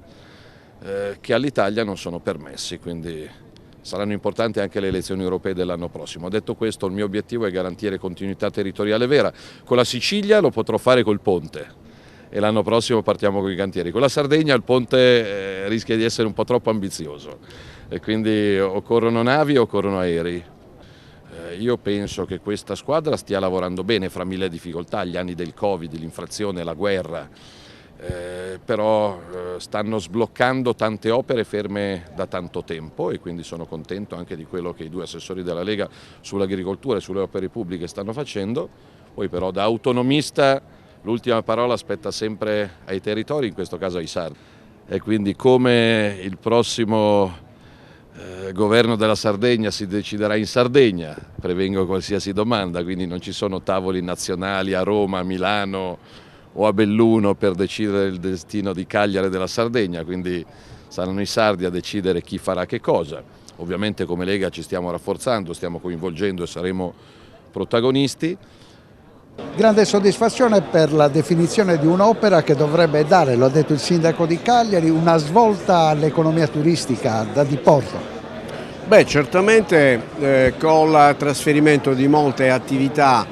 che all'Italia non sono permessi, quindi saranno importanti anche le elezioni europee dell'anno prossimo. Detto questo, il mio obiettivo è garantire continuità territoriale vera. Con la Sicilia lo potrò fare col ponte e l'anno prossimo partiamo con i cantieri. Con la Sardegna il ponte rischia di essere un po' troppo ambizioso e quindi occorrono navi o occorrono aerei. Io penso che questa squadra stia lavorando bene fra mille difficoltà, gli anni del Covid, l'inflazione, la guerra, però stanno sbloccando tante opere ferme da tanto tempo e quindi sono contento anche di quello che i 2 assessori della Lega sull'agricoltura e sulle opere pubbliche stanno facendo. Poi però da autonomista l'ultima parola spetta sempre ai territori, in questo caso ai sardi, e quindi come il prossimo governo della Sardegna si deciderà in Sardegna, prevengo qualsiasi domanda, quindi non ci sono tavoli nazionali a Roma, a Milano o a Belluno per decidere il destino di Cagliari e della Sardegna, quindi saranno i sardi a decidere chi farà che cosa. Ovviamente come Lega ci stiamo rafforzando, stiamo coinvolgendo e saremo protagonisti. Grande soddisfazione per la definizione di un'opera che dovrebbe dare, lo ha detto il sindaco di Cagliari, una svolta all'economia turistica da diporto. Beh, certamente con il trasferimento di molte attività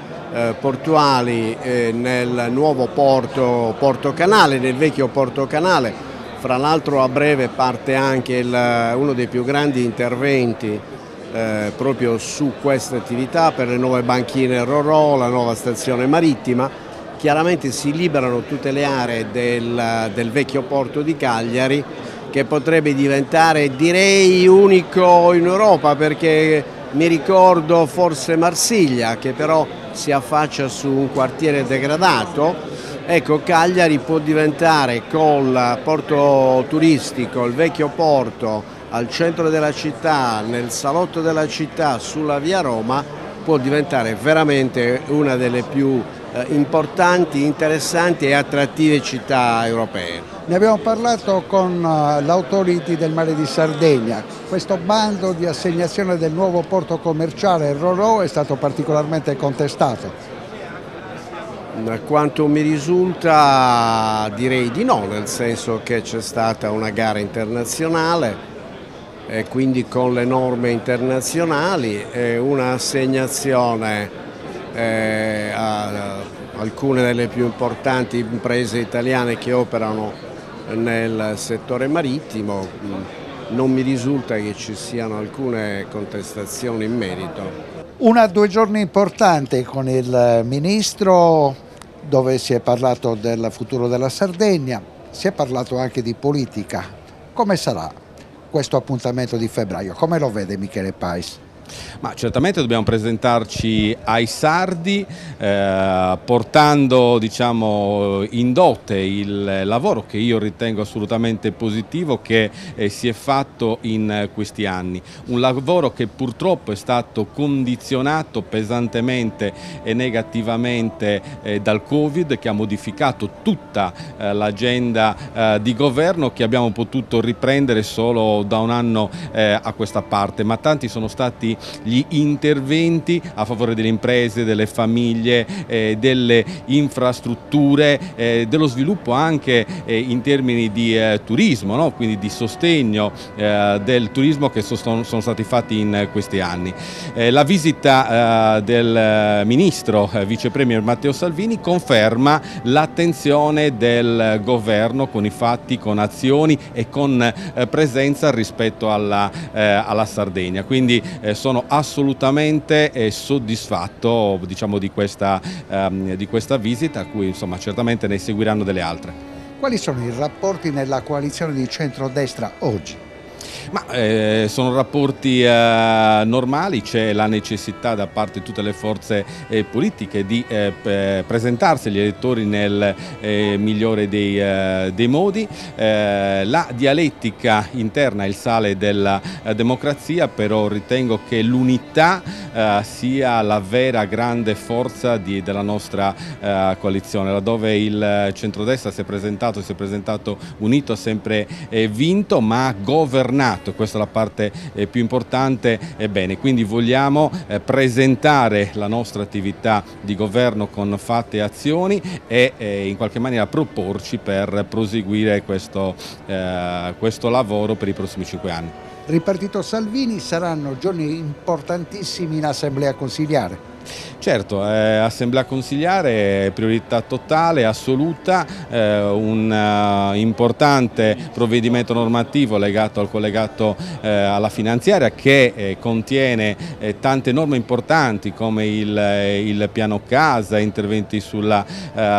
portuali nel nuovo Porto Canale, nel vecchio Porto Canale, fra l'altro a breve parte anche uno dei più grandi interventi proprio su queste attività per le nuove banchine Ro-Ro, la nuova stazione marittima. Chiaramente si liberano tutte le aree del vecchio porto di Cagliari, che potrebbe diventare, direi, unico in Europa, perché mi ricordo forse Marsiglia, che però si affaccia su un quartiere degradato. Ecco, Cagliari può diventare col porto turistico, il vecchio porto, al centro della città, nel salotto della città, sulla via Roma, può diventare veramente una delle più importanti, interessanti e attrattive città europee. Ne abbiamo parlato con l'Authority del Mare di Sardegna. Questo bando di assegnazione del nuovo porto commerciale Ro-Ro è stato particolarmente contestato. Quanto mi risulta, direi di no, nel senso che c'è stata una gara internazionale e quindi con le norme internazionali e un'assegnazione a alcune delle più importanti imprese italiane che operano nel settore marittimo. Non mi risulta che ci siano alcune contestazioni in merito. 1 o 2 giorni importanti con il Ministro, dove si è parlato del futuro della Sardegna, si è parlato anche di politica. Come sarà questo appuntamento di febbraio? Come lo vede Michele Pais? Ma certamente dobbiamo presentarci ai sardi portando, diciamo, in dote il lavoro che io ritengo assolutamente positivo che si è fatto in questi anni. Un lavoro che purtroppo è stato condizionato pesantemente e negativamente dal Covid, che ha modificato tutta l'agenda di governo, che abbiamo potuto riprendere solo da un anno a questa parte, ma tanti sono stati gli interventi a favore delle imprese, delle famiglie, delle infrastrutture, dello sviluppo anche in termini di turismo, no? Quindi di sostegno del turismo che sono stati fatti in questi anni. La visita del Ministro Vice Premier Matteo Salvini conferma l'attenzione del governo con i fatti, con azioni e con presenza rispetto alla Sardegna. Quindi sono assolutamente soddisfatto, diciamo, di questa visita, a cui insomma certamente ne seguiranno delle altre. Quali sono i rapporti nella coalizione di centrodestra oggi? Ma sono rapporti normali, c'è la necessità da parte di tutte le forze politiche di presentarsi agli elettori nel migliore dei modi. La dialettica interna è il sale della democrazia, però ritengo che l'unità sia la vera grande forza della nostra coalizione, laddove il centrodestra si è presentato unito, ha sempre vinto, ma ha governato. Questa è la parte più importante. Ebbene, quindi vogliamo presentare la nostra attività di governo con fatti e azioni e in qualche maniera proporci per proseguire questo lavoro per i prossimi 5 anni. Ripartito Salvini, saranno giorni importantissimi in assemblea consiliare. Certo, assemblea consiliare, priorità totale, assoluta, un importante provvedimento normativo legato al collegato alla finanziaria che contiene tante norme importanti come il piano casa, interventi sulla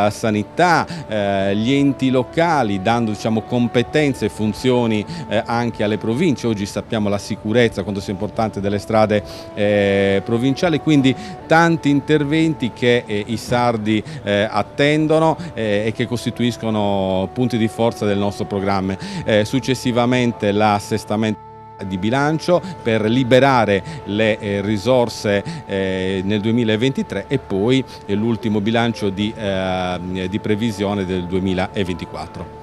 sanità, gli enti locali, dando, diciamo, competenze e funzioni anche alle province. Oggi sappiamo la sicurezza quanto sia importante delle strade provinciali, quindi tanti interventi che i sardi attendono e che costituiscono punti di forza del nostro programma. Successivamente l'assestamento di bilancio per liberare le risorse nel 2023 e poi l'ultimo bilancio di previsione del 2024.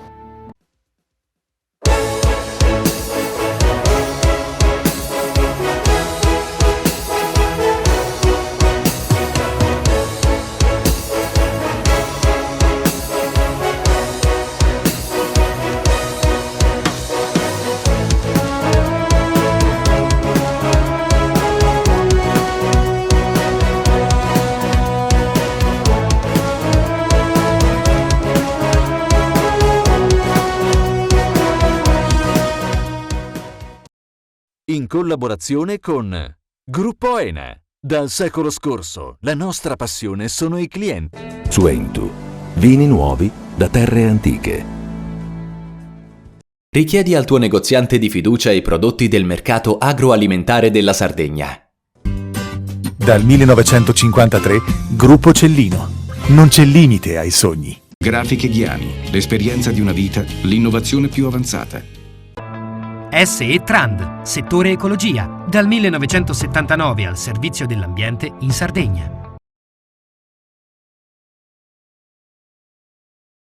in collaborazione con Gruppo Ene. Dal secolo scorso, la nostra passione sono i clienti. Suentu, vini nuovi da terre antiche. Richiedi al tuo negoziante di fiducia i prodotti del mercato agroalimentare della Sardegna. Dal 1953, Gruppo Cellino. Non c'è limite ai sogni. Grafiche Ghiani, l'esperienza di una vita, l'innovazione più avanzata. SE Trand, settore ecologia, dal 1979 al servizio dell'ambiente in Sardegna.